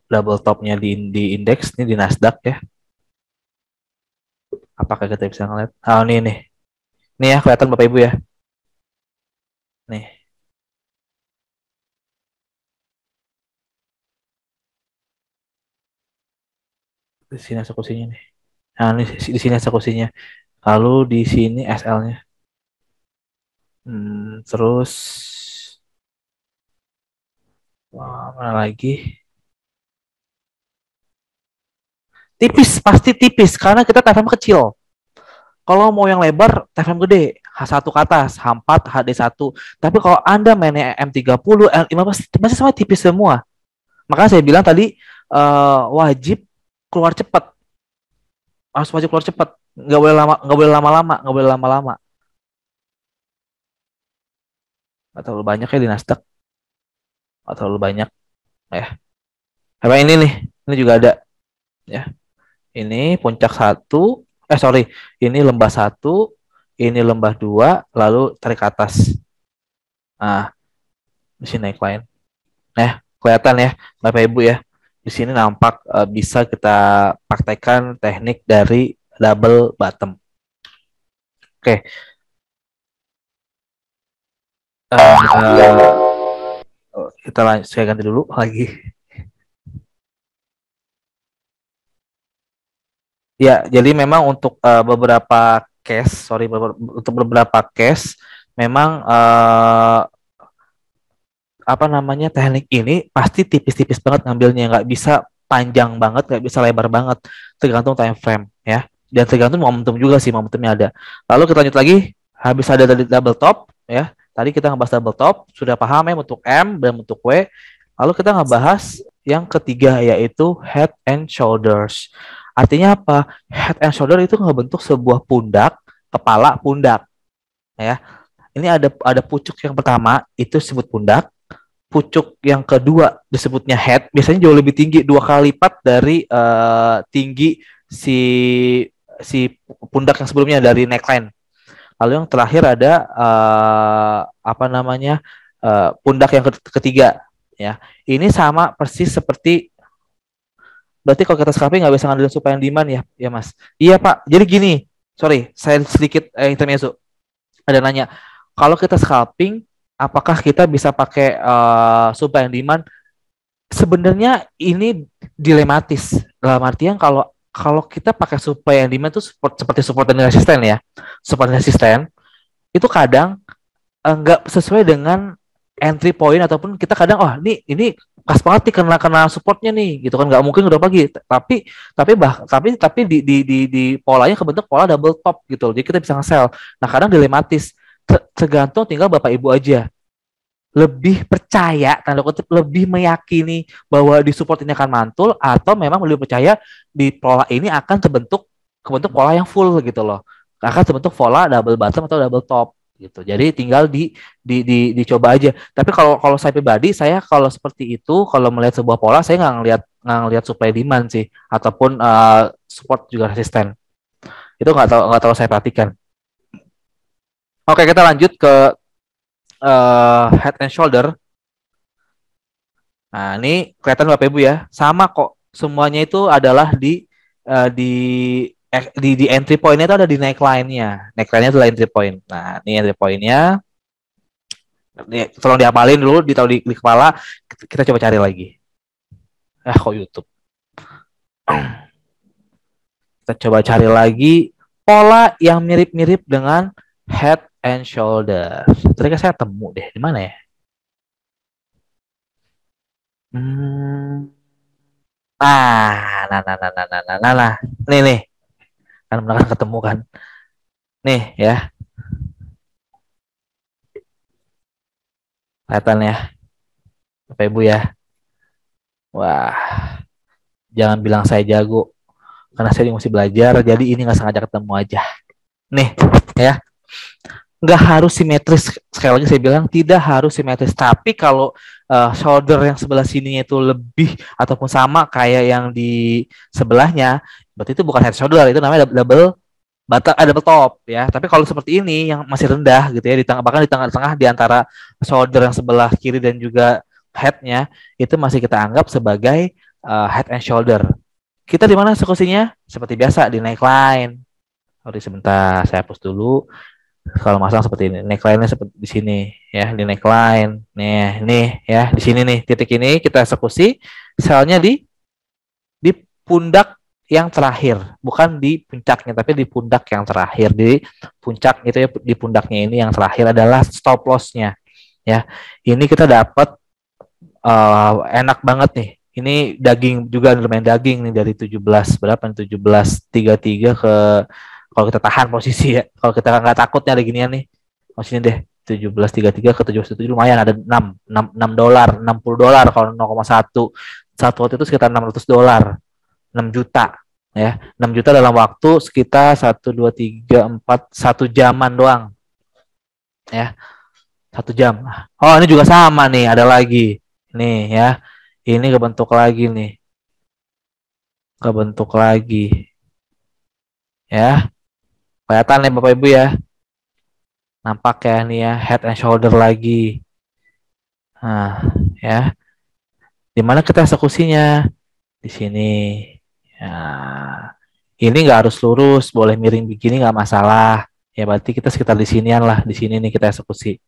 double topnya di indeks ini di Nasdaq ya. Apakah kita bisa ngeliat? Ini nih. Ini ya kelihatan Bapak Ibu ya. Nih. Di sini eksekusinya nih. Nah, ini di sini eksekusinya. Lalu di sini SL-nya. Terus mana lagi? Tipis, pasti tipis karena kita TFM kecil. Kalau mau yang lebar, TFM gede, H1 ke atas, H4, HD1. Tapi kalau Anda mainnya M30, M15 masih sama tipis semua. Makanya saya bilang tadi wajib keluar cepat. Harus wajib keluar cepat. Nggak boleh lama, nggak boleh lama-lama, nggak boleh lama-lama. Nggak terlalu banyak ya di Nasdaq. Nggak terlalu banyak ya. Apa ini nih? Ini juga ada ya. Ini puncak satu, sorry, ini lembah satu, ini lembah dua, lalu tarik ke atas. Nah, di sini naik lain. Nah, kelihatan ya, Bapak Ibu ya. Di sini nampak bisa kita praktekkan teknik dari double bottom. Oke, kita lanjut. Saya ganti dulu lagi. Ya, jadi memang untuk beberapa case, untuk beberapa case, memang teknik ini pasti tipis-tipis banget ngambilnya, nggak bisa panjang banget, nggak bisa lebar banget, tergantung time frame ya, dan tergantung momentum juga sih, momentumnya ada. Lalu kita lanjut lagi, habis ada tadi double top ya, tadi kita ngebahas double top, sudah paham ya bentuk M dan bentuk W. Lalu kita ngebahas yang ketiga yaitu head and shoulders. Artinya apa? Head and shoulder itu ngebentuk sebuah pundak, kepala, pundak ya. Ini ada pucuk yang pertama itu disebut pundak, pucuk yang kedua disebutnya head, biasanya jauh lebih tinggi, 2 kali lipat dari tinggi si si pundak yang sebelumnya dari neckline. Lalu yang terakhir ada apa namanya pundak yang ketiga ya. Ini sama persis seperti berarti kalau kita scalping nggak bisa ngandelin supaya yang demand ya, ya Mas. Iya Pak. Jadi gini, sorry, saya sedikit intermezzo. Ada nanya, kalau kita scalping, apakah kita bisa pakai supaya yang demand? Sebenarnya ini dilematis. Dalam artian kalau kalau kita pakai supaya yang demand itu seperti support dan resisten ya. Support dan resisten itu kadang nggak sesuai dengan entry point ataupun kita kadang ini pas banget nih kena supportnya nih gitu kan nggak mungkin udah pagi tapi di polanya kebentuk pola double top gitu jadi kita bisa nge-sell. Nah kadang dilematis tergantung tinggal bapak ibu aja lebih percaya tanda kutip lebih meyakini bahwa di support ini akan mantul atau memang lebih percaya di pola ini akan kebentuk pola yang full gitu loh akan terbentuk pola double bottom atau double top gitu jadi tinggal dicoba aja tapi kalau kalau saya pribadi saya kalau seperti itu kalau melihat sebuah pola saya nggak ngelihat supply demand sih ataupun support juga resisten itu nggak tahu saya perhatikan. Oke kita lanjut ke head and shoulder. Nah, ini kelihatan Bapak Ibu ya. Sama kok. Semuanya itu adalah di entry point-nya itu ada di neckline-nya. Neckline-nya adalah entry point. Nah, ini entry point-nya. Ini tolong diapalin dulu, ditaruh di kepala. Kita coba cari lagi. Kok YouTube. Kita coba cari lagi pola yang mirip-mirip dengan head and shoulder. Tadi saya temu deh. Di mana ya? Hmm. Nah. Nih. Kan benar kan ketemu kan. Nih ya, kelihatan ya, Bapak Ibu ya. Wah, jangan bilang saya jago, karena saya masih belajar, jadi ini nggak sengaja ketemu aja. Nih, ya, nggak harus simetris. Sekali lagi saya bilang tidak harus simetris. Tapi kalau shoulder yang sebelah sininya itu lebih ataupun sama kayak yang di sebelahnya, berarti itu bukan head shoulder, itu namanya double double top ya. Tapi kalau seperti ini yang masih rendah gitu ya di tengah bahkan di tengah-tengah di antara shoulder yang sebelah kiri dan juga headnya itu masih kita anggap sebagai head and shoulder. Kita di mana eksekusinya? Seperti biasa di neckline. Sorry sebentar, saya hapus dulu. Kalau masang seperti ini, neckline-nya seperti di sini ya, di neckline. Nih ya, di sini nih titik ini kita eksekusi selnya di pundak yang terakhir, bukan di puncaknya, tapi di pundak yang terakhir. Di puncak itu ya, di pundaknya ini yang terakhir adalah stop loss-nya. Ya, ini kita dapat enak banget nih. Ini daging juga lumayan daging nih dari 17 berapa nih 17.33 ke kalau kita tahan posisi ya. Kalau kita nggak takutnya ada ginian nih. Oh sini deh 17.33 ke 17.7 lumayan ada 6 dolar, 60 dolar kalau 0,1. Satu waktu itu sekitar $600. 6 juta ya 6 juta dalam waktu sekitar 1 2 3 4 1 jaman doang ya 1 jam. Oh ini juga sama nih ada lagi nih ya ini kebentuk lagi ya kelihatan nih Bapak Ibu ya nampak ya nih ya head and shoulder lagi nah ya di mana kita eksekusinya di sini ya ini nggak harus lurus, boleh miring begini nggak masalah. Ya berarti kita sekitar di sinian lah, di sini nih kita eksekusi.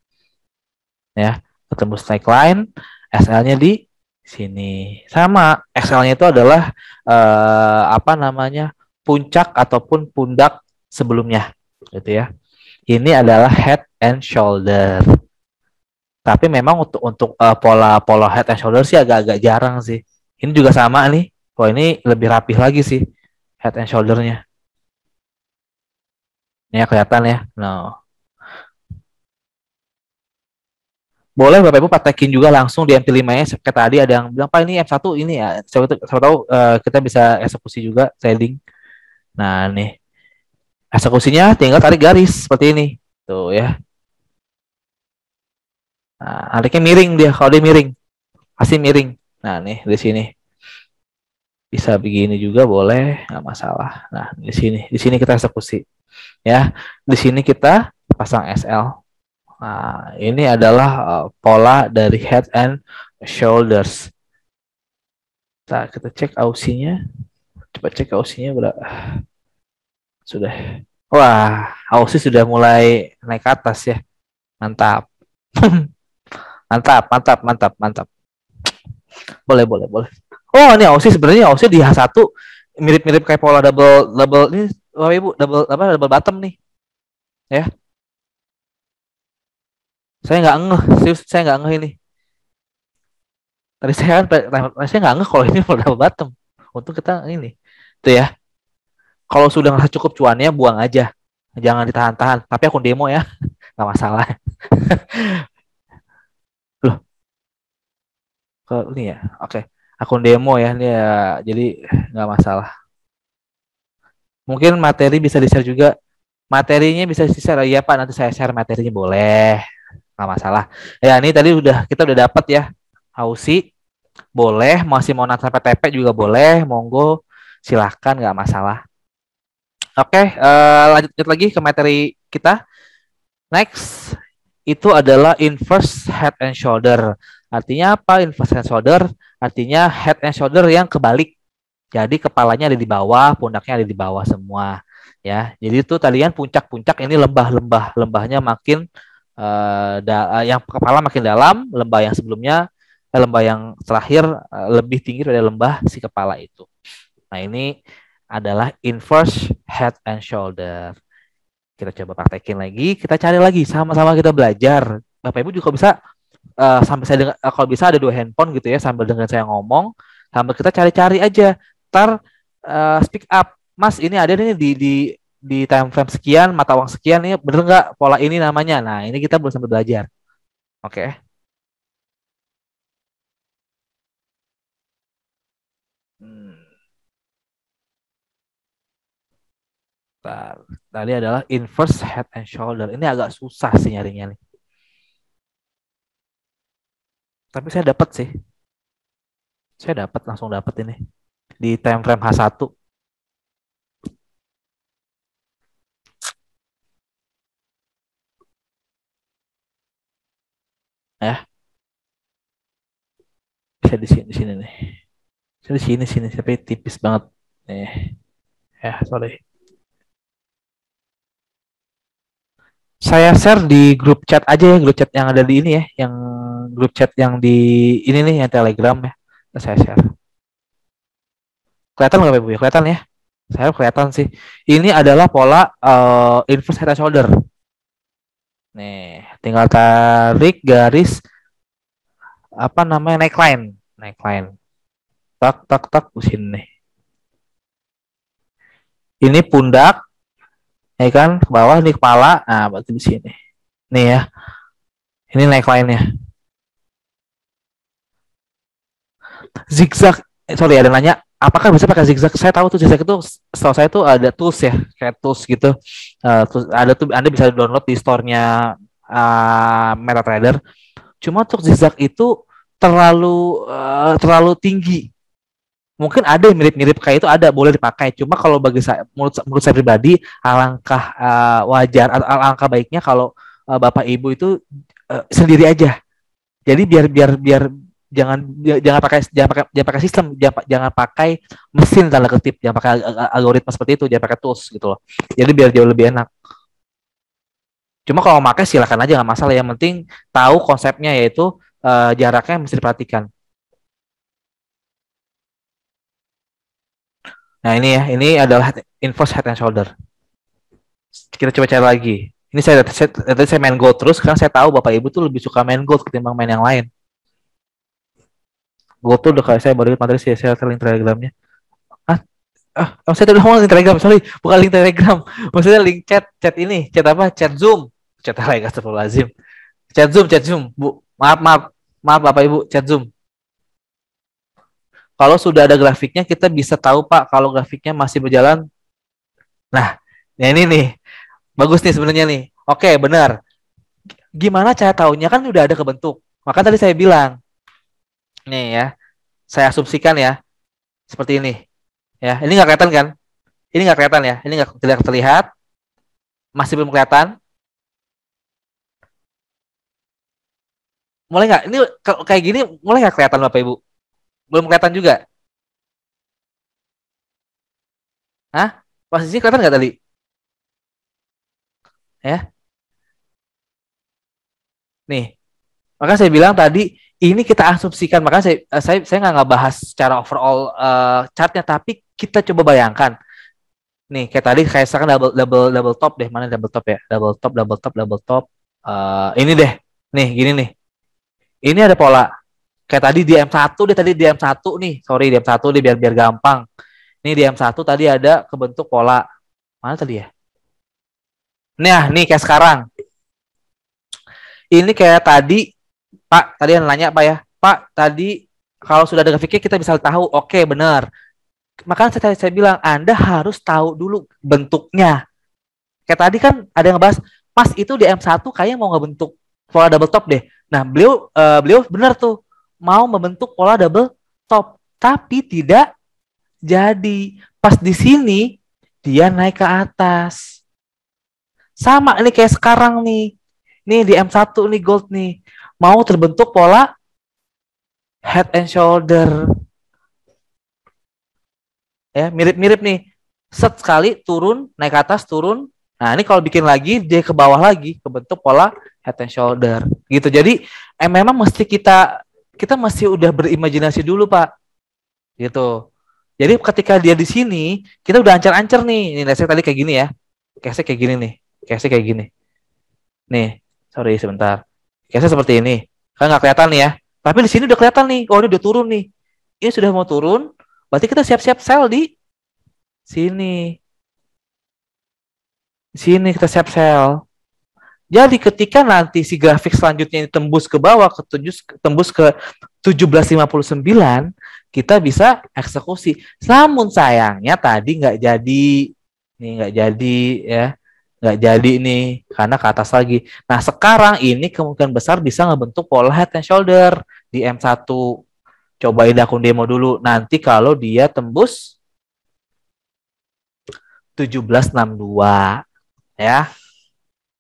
Ya, ketemu strike line, SL-nya di sini. Sama, SL-nya itu adalah apa namanya puncak ataupun pundak sebelumnya, gitu ya. Ini adalah head and shoulder. Tapi memang untuk pola pola head and shoulder sih agak-agak jarang sih. Ini juga sama nih. Kok ini lebih rapih lagi sih head and shoulder-nya. Ini ya kelihatan ya. Nah, boleh Bapak Ibu praktekin juga langsung di MP5-nya. Kayak tadi ada yang bilang, Pak ini F1 ini ya. Siapa tahu kita bisa eksekusi juga shading. Nah, nih. Eksekusinya tinggal tarik garis seperti ini. Tuh ya. Nah, tariknya miring dia. Kalau dia miring, pasti miring. Nah, nih di sini. Bisa begini juga boleh, nggak masalah. Nah, di sini kita eksekusi ya. Di sini kita pasang SL. Nah, ini adalah pola dari head and shoulders. Nah, kita cek ausinya. Coba cek ausinya berapa. Sudah. Wah, ausi sudah mulai naik ke atas ya. Mantap. Mantap, mantap, mantap, mantap. Boleh, boleh, boleh. Oh, ini ausi sebenarnya ausi di H1 mirip-mirip kayak pola double double ini Bapak Ibu double apa double bottom nih ya. Saya nggak ngeh, serius saya nggak ngeh ini. Tadi saya nggak ngeh kalau ini pola double bottom. Untuk kita ini. Tuh ya. Kalau sudah ngerasa cukup cuannya buang aja. Jangan ditahan-tahan. Tapi akun demo ya. Nggak masalah. Loh, ke ini ya. Oke. Akun demo ya. Ini ya. Jadi nggak masalah. Mungkin materi bisa di-share juga. Materinya bisa di-share. Iya Pak, nanti saya share materinya boleh. Nggak masalah. Ya ini tadi kita udah dapat ya. Ausi boleh. Masih mau nata PTP juga boleh. Monggo. Silahkan nggak masalah. Oke, lanjut lagi ke materi kita. Next, itu adalah inverse head and shoulder. Artinya apa inverse head and shoulder? Artinya head and shoulder yang kebalik. Jadi kepalanya ada di bawah, pundaknya ada di bawah semua. Ya, jadi itu talian puncak-puncak ini lembah-lembah, lembahnya makin yang kepala makin dalam, lembah yang sebelumnya, lembah yang terakhir lebih tinggi dari lembah si kepala itu. Nah ini adalah inverse head and shoulder. Kita coba praktekin lagi, kita cari lagi, sama-sama kita belajar. Bapak Ibu juga bisa sampai saya dengar, kalau bisa ada 2 handphone gitu ya, sambil dengan saya ngomong, sambil kita cari-cari aja. Ntar speak up, Mas ini ada nih di time frame sekian, mata uang sekian, ini bener nggak pola ini namanya? Nah ini kita belum sambil belajar, oke? Hmm, tadi adalah inverse head and shoulder. Ini agak susah sih nyarinya nih. Tapi saya dapat sih. Saya dapat langsung dapat ini di time frame H1 ya. Bisa di sini nih. Bisa di sini tapi tipis banget. Nih. Ya, sorry. Saya share di grup chat aja ya, grup chat yang ada di ini ya, yang grup chat yang di ini nih yang Telegram ya. Saya share. Kelihatan nggak Bu ya? Kelihatan ya? Saya kelihatan sih. Ini adalah pola inverse head and shoulder. Nih, tinggal tarik garis apa namanya neckline, neckline. Tak tak tak di sini nih. Ini pundak, ya kan? Ke bawah ini kepala. Nah, berarti di sini. Nih ya. Ini neckline-nya. Zigzag. Sorry, ada nanya. Apakah bisa pakai zigzag? Saya tahu tuh zigzag itu, setahu saya tuh ada tools ya, kayak tools gitu. Ada tuh, Anda bisa download di store-nya MetaTrader. Cuma untuk zigzag itu terlalu tinggi. Mungkin ada yang mirip-mirip kayak itu, ada boleh dipakai. Cuma kalau bagi saya, menurut saya pribadi, alangkah wajar, alangkah baiknya kalau Bapak Ibu itu sendiri aja. Jadi biar biar biar jangan pakai sistem, jangan pakai mesin tanda kutip, jangan pakai algoritma seperti itu, jangan pakai tools gitu loh. Jadi biar jauh lebih enak. Cuma kalau pakai silakan aja nggak masalah. Yang penting tahu konsepnya, yaitu jaraknya mesti diperhatikan. Nah ini ya, ini adalah inverse head and shoulder. Kita coba cari lagi. Ini saya main gold terus, karena saya tahu Bapak Ibu tuh lebih suka main gold ketimbang main yang lain. Gold tuh udah kayak saya baru materi saya link telegramnya. Ah, saya udah ngomong link telegram, sorry, bukan link telegram. Maksudnya link chat ini, chat apa? Chat Zoom. Chat telegram, astagfirullahaladzim. Chat Zoom, Bu. Maaf Bapak Ibu, chat Zoom. Kalau sudah ada grafiknya, kita bisa tahu Pak kalau grafiknya masih berjalan. Nah, ini nih, bagus nih sebenarnya nih. Oke, benar. Gimana cara tahunya, kan udah ada kebentuk. Maka tadi saya bilang, nih ya, saya asumsikan ya, seperti ini. Ya, ini nggak kelihatan kan? Ini nggak kelihatan ya? Ini nggak tidak terlihat? Masih belum kelihatan? Mulai nggak? Ini kayak gini mulai nggak kelihatan Bapak Ibu? Belum kelihatan juga? Hah? Posisi kelihatan nggak tadi? Ya, nih. Maka saya bilang tadi ini kita asumsikan. Maka saya nggak bahas secara overall chartnya, tapi kita coba bayangkan. Nih, kayak tadi kayak misalkan double top deh. Mana double top ya? Double top. Ini deh. Nih, gini nih. Ini ada pola. Kayak tadi di M1 deh, tadi di M1 nih. Sorry, di M1 deh biar biar gampang. Nih di M1 tadi ada kebentuk pola. Mana tadi ya? Nah, nih kayak sekarang. Ini kayak tadi, Pak, tadi yang nanya Pak ya. Pak, tadi kalau sudah ada grafiknya kita bisa tahu, oke benar. Makanya saya bilang Anda harus tahu dulu bentuknya. Kayak tadi kan ada yang ngebahas, pas itu di M1 kayaknya mau ngebentuk pola double top deh. Nah, beliau benar tuh mau membentuk pola double top, tapi tidak jadi. Pas di sini dia naik ke atas. Sama ini kayak sekarang nih. Nih di M1 nih gold nih. Mau terbentuk pola head and shoulder. Ya, mirip-mirip nih. Set sekali turun, naik ke atas, turun. Nah, ini kalau bikin lagi dia ke bawah lagi, kebentuk pola head and shoulder. Gitu. Jadi memang mesti kita masih udah berimajinasi dulu, Pak. Gitu. Jadi ketika dia di sini, kita udah ancar-ancar nih. Ini saya tadi kayak gini ya. Case kayak gini nih. Case kayak gini. Nih, sorry sebentar. Case seperti ini. Kan nggak kelihatan nih ya. Tapi di sini udah kelihatan nih. Oh, ini udah turun nih. Ini sudah mau turun. Berarti kita siap-siap sell di sini. Sini kita siap sell. Jadi ketika nanti si grafik selanjutnya ini tembus ke bawah, tembus ke 1759, kita bisa eksekusi. Namun sayangnya tadi nggak jadi, nih nggak jadi ya, nggak jadi nih karena ke atas lagi. Nah sekarang ini kemungkinan besar bisa ngebentuk pola head and shoulder di M1. Cobain akun demo dulu. Nanti kalau dia tembus 1762 ya.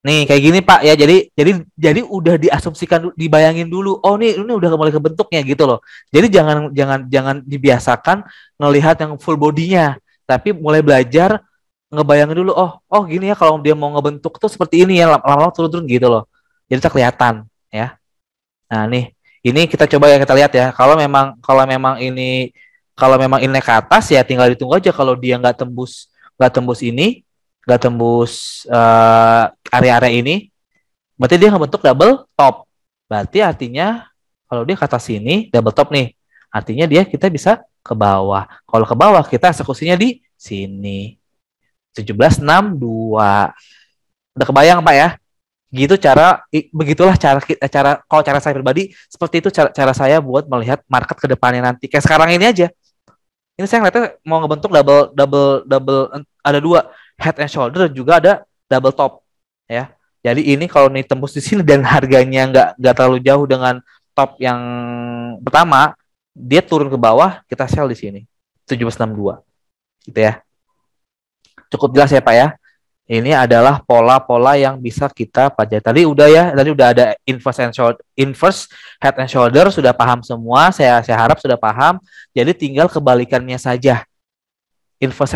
Nih kayak gini Pak ya. Jadi udah diasumsikan, dibayangin dulu. Oh ini udah mulai kebentuknya gitu loh. Jadi jangan dibiasakan ngelihat yang full bodinya, tapi mulai belajar ngebayangin dulu. Oh gini ya kalau dia mau ngebentuk tuh seperti ini ya, lama-lama turun-turun gitu loh. Jadi tak kelihatan ya. Nah nih ini kita coba yang kita lihat ya. Kalau memang ini naik ke atas ya tinggal ditunggu aja kalau dia nggak tembus ini, nggak tembus area-area ini, berarti dia ngebentuk double top. Berarti artinya kalau dia ke atas sini double top nih, artinya kita bisa ke bawah. Kalau ke bawah kita eksekusinya di sini. 1762. Udah kebayang Pak ya? Begitulah kalau cara saya pribadi seperti itu cara saya buat melihat market ke depannya nanti. Kayak sekarang ini aja. Ini saya ngeliatnya mau ngebentuk double double double, ada dua, head and shoulder dan juga ada double top ya. Jadi ini kalau nih tembus di sini dan harganya nggak terlalu jauh dengan top yang pertama, dia turun ke bawah, kita sell di sini 1762 gitu ya. Cukup jelas ya Pak ya. Ini adalah pola-pola yang bisa kita pelajari. Tadi udah ada inverse head and shoulder, sudah paham semua. Saya harap sudah paham. Jadi tinggal kebalikannya saja. Inverse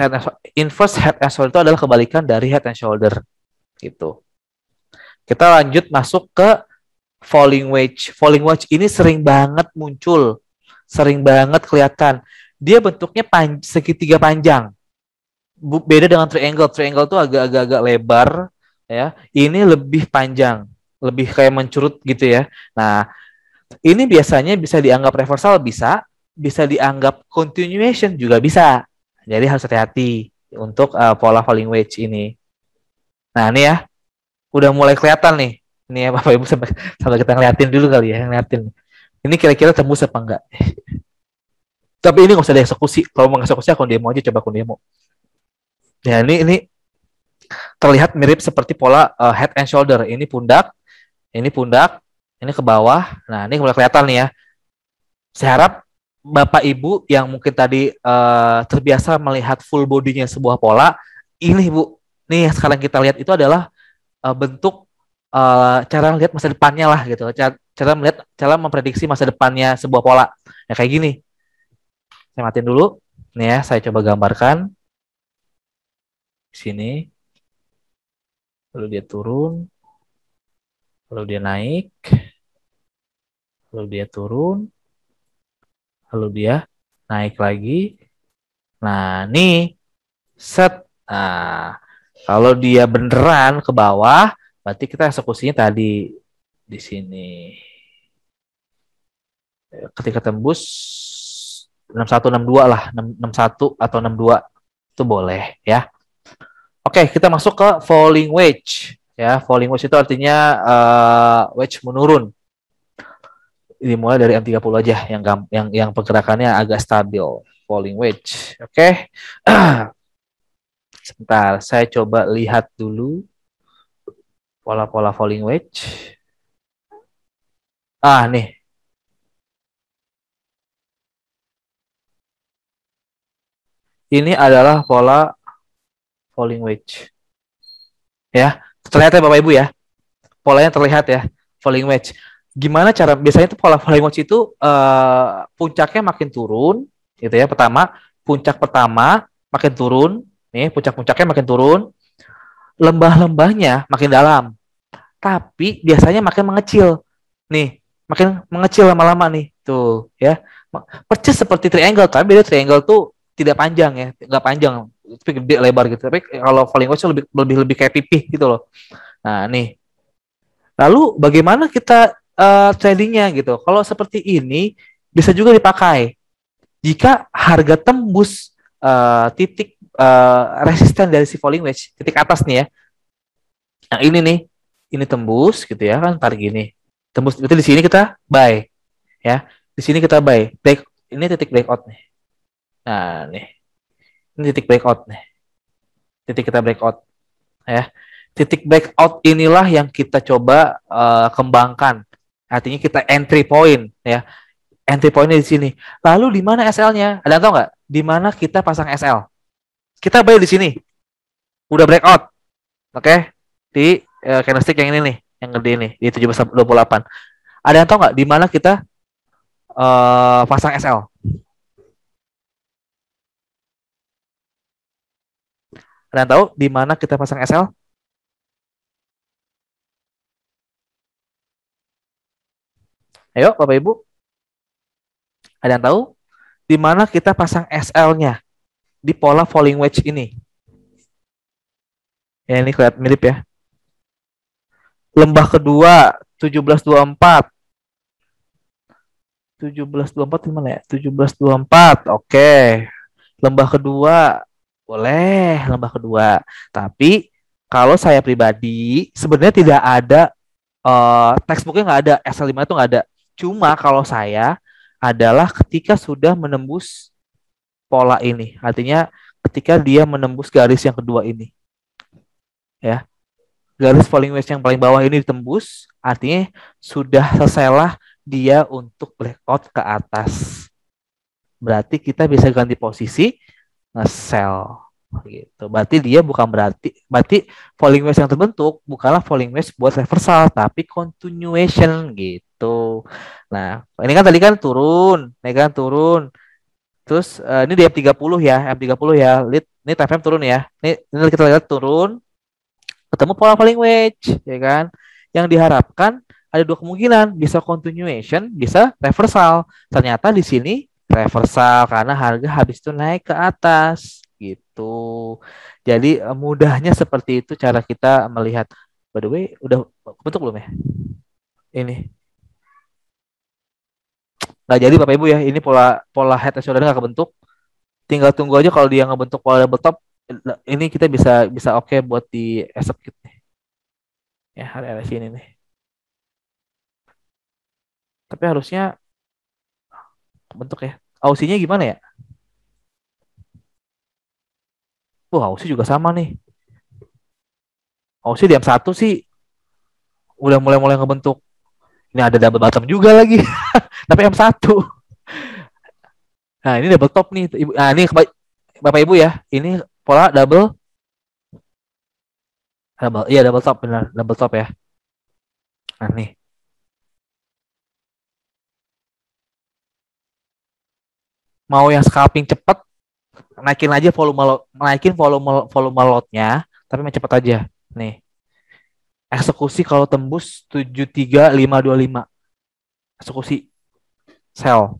head and shoulder itu adalah kebalikan dari head and shoulder. Gitu. Kita lanjut masuk ke falling wedge. Falling wedge ini sering banget muncul, sering banget kelihatan. Dia bentuknya segitiga panjang. Beda dengan triangle. Triangle tuh agak-agak lebar ya. Ini lebih panjang, lebih kayak mencurut gitu ya. Nah, ini biasanya bisa dianggap reversal, bisa dianggap continuation juga bisa. Jadi harus hati-hati untuk pola falling wedge ini. Nah, ini ya. Udah mulai kelihatan nih. Ini ya Bapak Ibu sampai kita ngeliatin dulu kali ya, ngeliatin. Ini kira-kira tembus apa enggak? Tapi ini nggak usah dieksekusi. Kalau mau eksekusi akun demo aja, coba akun demo. Ya ini terlihat mirip seperti pola head and shoulder. Ini pundak, ini ke bawah. Nah ini mulai kelihatan nih ya. Saya harap Bapak Ibu yang mungkin tadi terbiasa melihat full bodinya sebuah pola, ini Bu, nih yang sekarang kita lihat itu adalah bentuk cara melihat masa depannya lah gitu. Cara memprediksi masa depannya sebuah pola. Ya kayak gini. Saya matiin dulu. Nih ya, saya coba gambarkan di sini. Lalu dia turun, lalu dia naik, lalu dia turun, lalu dia naik lagi. Nah, nih set. Nah, kalau dia beneran ke bawah, berarti kita eksekusinya tadi di sini. Ketika tembus 61 62 lah, 61 atau 62 itu boleh ya. Oke, kita masuk ke falling wedge. Ya, falling wedge itu artinya wedge menurun. Dimulai dari M30 aja yang pergerakannya agak stabil. Falling wedge. Oke. Sebentar, saya coba lihat dulu pola-pola falling wedge. Ah, nih. Ini adalah pola falling wedge. Ya, terlihat ya Bapak Ibu ya. Polanya terlihat ya, falling wedge. Gimana cara biasanya itu pola falling wedge itu puncaknya makin turun gitu ya. Puncak pertama makin turun, nih puncak-puncaknya makin turun, lembah-lembahnya makin dalam. Tapi biasanya makin mengecil. Nih, makin mengecil lama-lama nih. Tuh, ya. Persis seperti triangle, tapi beda triangle tuh tidak panjang ya, nggak panjang, tapi gede lebar gitu. Tapi kalau falling wedge lebih lebih lebih kayak pipih gitu loh. Nah, nih. Lalu bagaimana kita tradingnya gitu? Kalau seperti ini bisa juga dipakai jika harga tembus titik resisten dari si falling wedge, titik atas nih ya. Yang ini nih, ini tembus gitu ya kan, tarik gini. Tembus itu di sini kita buy ya. Di sini kita buy. Ini titik breakout nih. Nah, nih. Ini titik breakout nih. Titik kita breakout ya. Titik breakout inilah yang kita coba kembangkan. Artinya kita entry point ya. Entry pointnya di sini. Lalu di mana SL-nya? Ada yang tahu nggak? Di mana kita pasang SL? Kita buy di sini. Udah breakout. Oke. Okay? Di candlestick yang ini nih, yang gede nih, di 1728. Ada yang tahu nggak di mana kita pasang SL? Ada yang tahu di mana kita pasang SL? Ayo, Bapak Ibu. Ada yang tahu di mana kita pasang SL-nya? Di pola falling wedge ini. Ya, ini kelihatan mirip ya. Lembah kedua 1724. 1724 di mana ya? 1724. Oke. Lembah kedua boleh lembah kedua. Tapi kalau saya pribadi sebenarnya tidak ada textbooknya, nggak ada, SL5 itu nggak ada. Cuma kalau saya adalah ketika sudah menembus pola ini, artinya ketika dia menembus garis yang kedua ini, ya, garis falling wedge yang paling bawah ini ditembus, artinya sudah selesailah dia untuk breakout ke atas. Berarti kita bisa ganti posisi nge-sell gitu. Berarti falling wedge yang terbentuk bukanlah falling wedge buat reversal tapi continuation gitu. Nah, ini kan tadi kan turun, ini kan turun. Terus ini di M30 ya, M30 ya. Ini time frame turun ya. Ini kita lihat turun, ketemu pola falling wedge, ya kan? Yang diharapkan ada dua kemungkinan, bisa continuation, bisa reversal. Ternyata di sini reversal karena harga habis itu naik ke atas gitu. Jadi mudahnya seperti itu cara kita melihat. By the way, udah bentuk belum ya? Ini nggak jadi Bapak Ibu ya. Ini pola pola head and shoulder nggak kebentuk. Tinggal tunggu aja kalau dia ngebentuk pola double top. Ini kita bisa bisa oke buat di execute nih. Ya, area sini nih. Tapi harusnya bentuk ya. Ausinya gimana ya? Wah, Aussie juga sama nih. Aussie di M1 sih udah mulai-mulai ngebentuk. Ini ada double bottom juga lagi. Tapi M1. Nah, ini double top nih, Ibu. Nah, ini Bapak Ibu ya. Ini pola double double iya double top benar, double top ya. Nah, nih. Mau yang scalping cepet, naikin aja naikin volume volume lotnya, tapi main cepet aja. Nih, eksekusi kalau tembus 73525 eksekusi sell.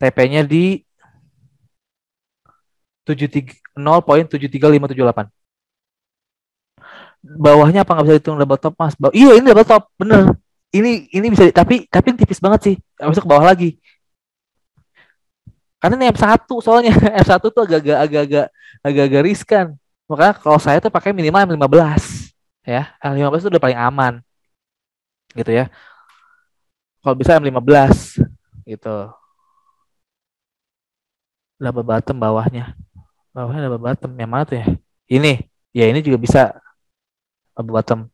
TP-nya di 0,73578. Bawahnya apa nggak bisa hitung double top, Mas? Iya, ini double top, bener. Ini bisa tapi tipis banget sih. Masuk ke bawah lagi. Karena ini M1 soalnya. M1 tuh agak-agak riskan. Makanya kalau saya tuh pakai minimal M15 ya. M15 itu udah paling aman gitu ya. Kalau bisa M15 gitu. Double bottom bawahnya. Bawahnya double bottom. Yang mana tuh ya? Ini. Ya ini juga bisa double bottom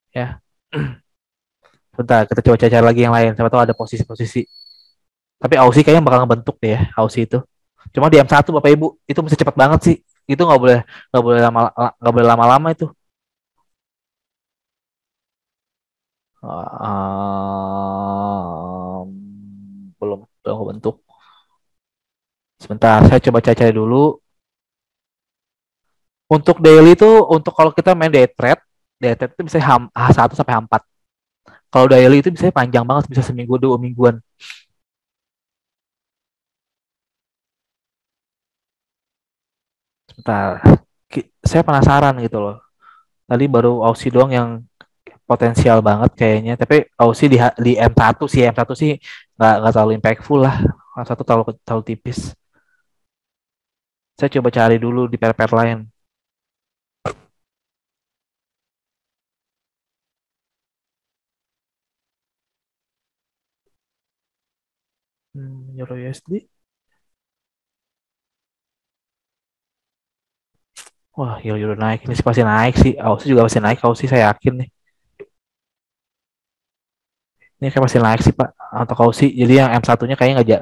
ya. Bentar, kita coba cari lagi yang lain. Siapa tahu ada posisi-posisi. Tapi Aussie kayaknya bakal ngebentuk deh ya, Aussie itu. Cuma di M1 Bapak Ibu, itu mesti cepat banget sih. Itu nggak boleh lama-lama itu. Belum ngebentuk. Sebentar, saya coba cari dulu. Untuk daily itu, untuk kalau kita main day trade itu bisa H1 sampai H4. Kalau daily itu bisa panjang banget, bisa seminggu, 2 mingguan. Sebentar, saya penasaran gitu loh. Tadi baru Aussie doang yang potensial banget kayaknya. Tapi Aussie di M1 sih nggak terlalu impactful lah. M1 terlalu tipis. Saya coba cari dulu di pair-pair lain. Euro USD. Wah, euro naik. Ini sih pasti naik sih. Aussie juga pasti naik. Aussie saya yakin nih. Ini kayak pasti naik sih Pak. Untuk Aussie. Jadi yang M1-nya kayaknya nggak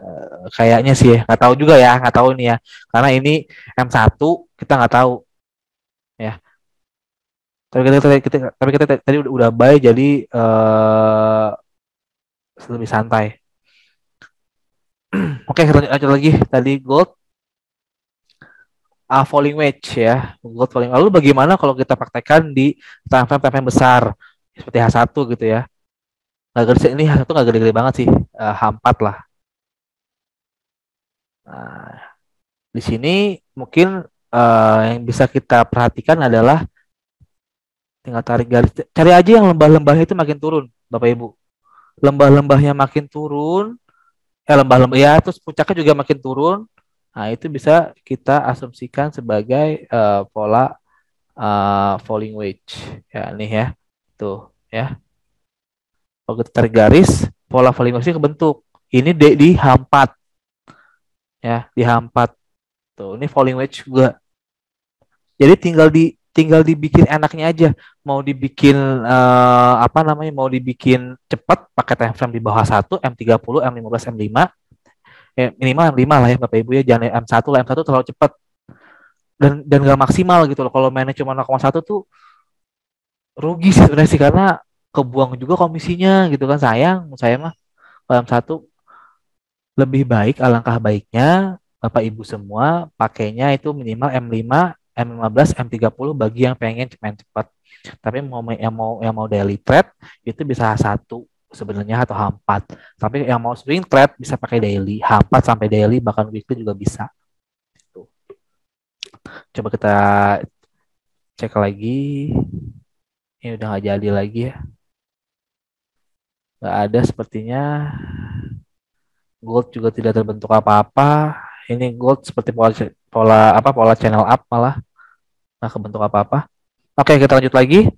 kayaknya sih ya. Nggak tahu juga ya. Nggak tahu nih ya. Karena ini M1 kita nggak tahu ya. Tapi kita tadi udah buy jadi lebih santai. Oke, kita lanjut lagi. Tadi gold, falling wedge ya. Gold falling. Lalu bagaimana kalau kita praktekkan di time frame besar seperti H1 gitu ya? Nggak gede, ini H1 nggak gede-gede banget sih. H4 lah. Nah, di sini mungkin yang bisa kita perhatikan adalah tinggal tarik garis. Cari aja yang lembah-lembahnya itu makin turun, Bapak Ibu. Lembah-lembahnya makin turun, lembah-lembah ya, terus puncaknya juga makin turun. Nah, itu bisa kita asumsikan sebagai pola falling wedge. Ya, nih ya. Tuh, ya. Kalau kita tarik garis, pola falling wedge kebentuk. Ini di H4 ya, di H4. Tuh, ini falling wedge juga. Jadi tinggal dibikin enaknya aja. Mau dibikin apa namanya? Mau dibikin cepat pakai time frame di bawah 1, M30, M15, M5. Minimal M5 lah ya Bapak Ibu ya. Jangan M1 lah, M1 terlalu cepat dan gak maksimal gitu loh. Kalau mainnya cuma 0,1 tuh rugi sih sebenarnya sih karena kebuang juga komisinya gitu kan, sayang saya mah. Kalau M1 lebih baik, alangkah baiknya Bapak Ibu semua pakainya itu minimal M5, M15, M30 bagi yang pengen main cepat. Tapi yang mau daily trade itu bisa H1 sebenarnya atau H4. Tapi yang mau swing trade bisa pakai daily, H4 sampai daily bahkan weekly juga bisa. Tuh. Coba kita cek lagi. Ini udah nggak jadi lagi ya. Nggak ada sepertinya. Gold juga tidak terbentuk apa-apa. Ini gold seperti pola pola pola channel up malah nggak kebentuk apa-apa. Oke, kita lanjut lagi.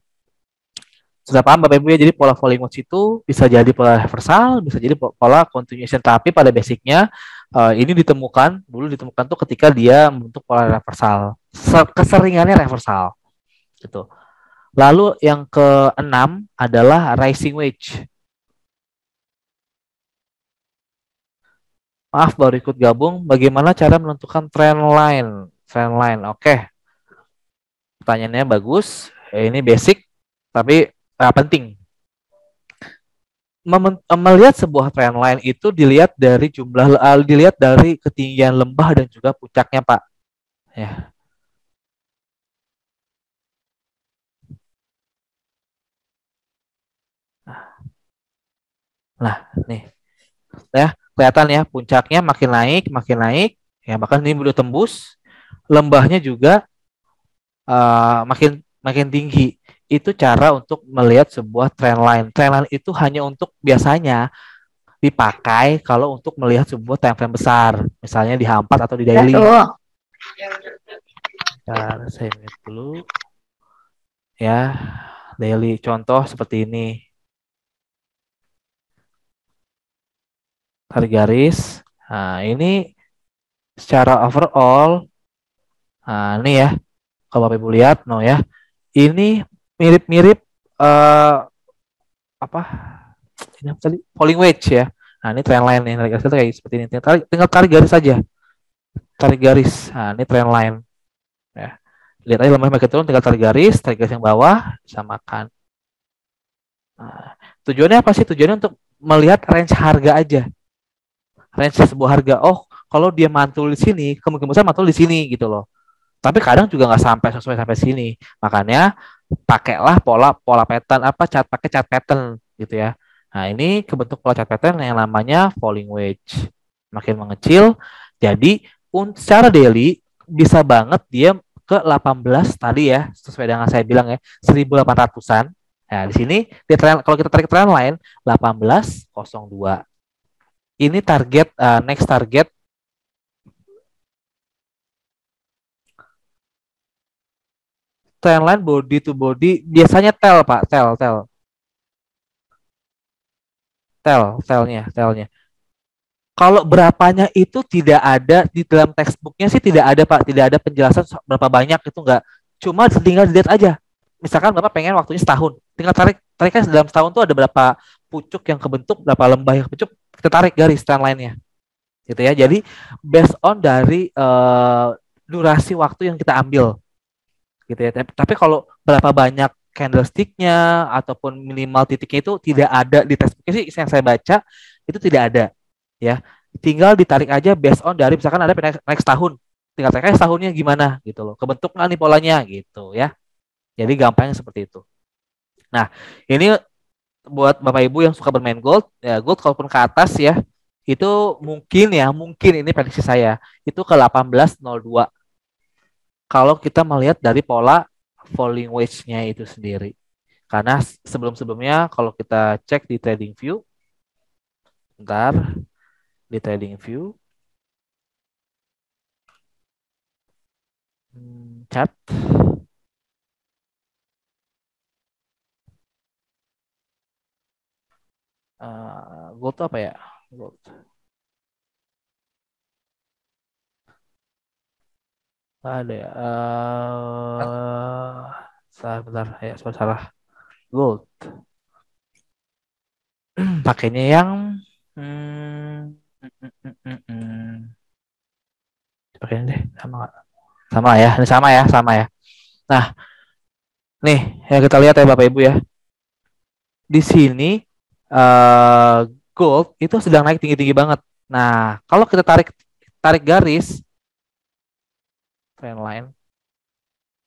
Sudah paham Bapak Ibu ya, jadi pola falling wedge itu bisa jadi pola reversal, bisa jadi pola continuation, tapi pada basicnya ini ditemukan tuh ketika dia membentuk pola reversal. Keseringannya reversal gitu. Lalu yang keenam adalah rising wedge. Maaf baru ikut gabung. Bagaimana cara menentukan trend line? Trend line. Oke, pertanyaannya bagus. Ini basic tapi penting. Melihat sebuah trend line itu dilihat dari dilihat dari ketinggian lembah dan juga puncaknya, Pak. Ya. Nah, nih ya, kelihatan ya puncaknya makin naik, ya bahkan ini udah tembus, lembahnya juga makin makin tinggi. Itu cara untuk melihat sebuah trend line. Trend line itu hanya untuk biasanya dipakai kalau untuk melihat sebuah time frame besar, misalnya di H4 atau di daily. Bentar, saya lihat dulu ya, daily contoh seperti ini. Tarik garis. Nah, ini secara overall, nah ini ya, kalau Bapak Ibu lihat, no ya, ini mirip-mirip uh, apa? Ini apa tadi? Falling wedge ya. Nah, ini trend line nih, tarik garis kayak seperti ini. Tinggal tarik garis saja. Tarik garis. Nah, ini trend line ya. Lihat aja lemah makin turun, tinggal tarik garis yang bawah, samakan. Nah, tujuannya apa sih? Tujuannya untuk melihat range harga aja. Range sebuah harga. Oh, kalau dia mantul di sini, kemungkinan besar mantul di sini gitu loh. Tapi kadang juga nggak sampai sesuai sampai sini. Makanya pakailah pola pola pattern apa pakai chart pattern gitu ya. Nah, ini kebentuk pola chart pattern yang namanya falling wedge. Makin mengecil. Jadi secara daily bisa banget dia ke 18 tadi ya, sesuai dengan saya bilang ya, 1800-an. Nah, di sini kalau kita tarik trend line 1802. Ini target next target trend line body to body biasanya tel Pak, telnya. Kalau berapanya itu tidak ada di dalam textbooknya sih, tidak ada Pak, tidak ada penjelasan berapa banyak itu enggak. Cuma tinggal dilihat aja. Misalkan Bapak pengen waktunya setahun, tinggal tarik kan dalam setahun tuh ada berapa pucuk yang kebentuk, berapa lembah yang kebentuk, kita tarik garis trend line-nya. Gitu ya. Jadi based on dari durasi waktu yang kita ambil gitu ya. Tapi kalau berapa banyak candlesticknya ataupun minimal titiknya itu tidak ada di textbooknya sih yang saya baca itu tidak ada ya. Tinggal ditarik aja based on dari misalkan ada next tahun, tinggal tarik aja tahunnya gimana gitu loh. Kebentuk nggak nih polanya gitu ya. Jadi gampangnya seperti itu. Nah ini buat Bapak Ibu yang suka bermain gold, ya gold kalaupun ke atas ya itu mungkin ini prediksi saya itu ke 1802 kalau kita melihat dari pola falling wedge-nya itu sendiri. Karena sebelum-sebelumnya kalau kita cek di trading view, bentar, di trading view, chart, gold apa ya? Gold. Ada ya. Salah, bentar, ya, salah. Gold. Pakainya yang hmm, pakainya deh sama nggak? Sama ya, ini sama ya. Nah, nih ya kita lihat ya Bapak Ibu ya. Di sini uh, gold itu sedang naik tinggi-tinggi banget. Nah, kalau kita tarik tarik garis trend line.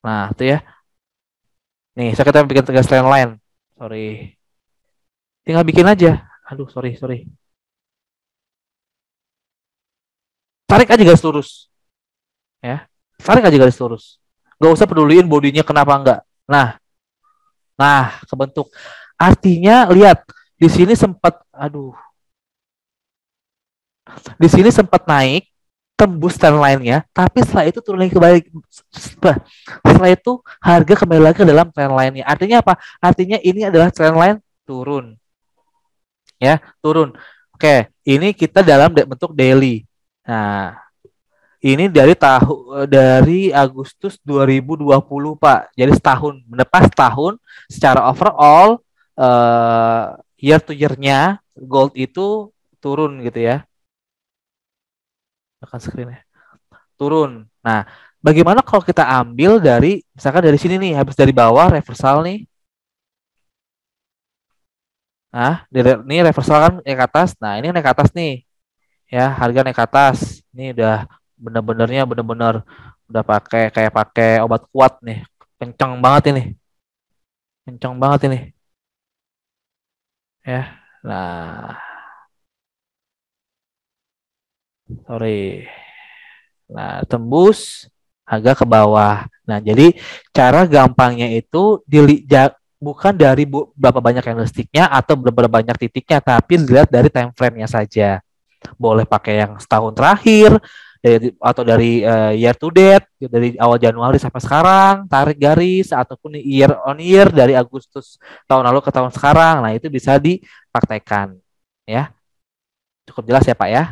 Nah, itu ya. Nih, saya kita bikin garis trend line. Sorry. Tinggal bikin aja. Aduh, sorry. Tarik aja garis lurus, ya. Tarik aja garis lurus. Gak usah peduliin bodinya kenapa enggak. Nah, kebentuk. Artinya lihat di sini sempat, di sini sempat naik tembus trend line-nya, tapi setelah itu turun lagi kembali. Setelah itu harga kembali lagi ke dalam trend line-nya. Artinya apa? Artinya ini adalah trend line turun. Ya, turun. Oke, ini kita dalam bentuk daily. Nah, ini dari Agustus 2020, Pak. Jadi setahun, menepas tahun secara overall year to year-nya gold itu turun gitu ya. Tekan screen ya. Turun. Nah, bagaimana kalau kita ambil dari misalkan dari sini nih, habis dari bawah reversal nih. Nah, ini reversal kan naik ke atas. Nah, ini naik ke atas nih. Ya, harga naik ke atas. Ini udah bener-benernya bener-bener udah pakai obat kuat nih. Kenceng banget ini. Kenceng banget ini. Ya. Nah, sorry. Nah, tembus agak ke bawah. Nah, jadi cara gampangnya itu bukan dari berapa banyak candlesticknya atau berapa banyak titiknya, tapi dilihat dari time frame-nya saja. Boleh pakai yang setahun terakhir, atau dari year to date, dari awal Januari sampai sekarang, tarik garis, ataupun year on year dari Agustus tahun lalu ke tahun sekarang. Nah, itu bisa dipraktekkan. Ya, cukup jelas ya Pak ya.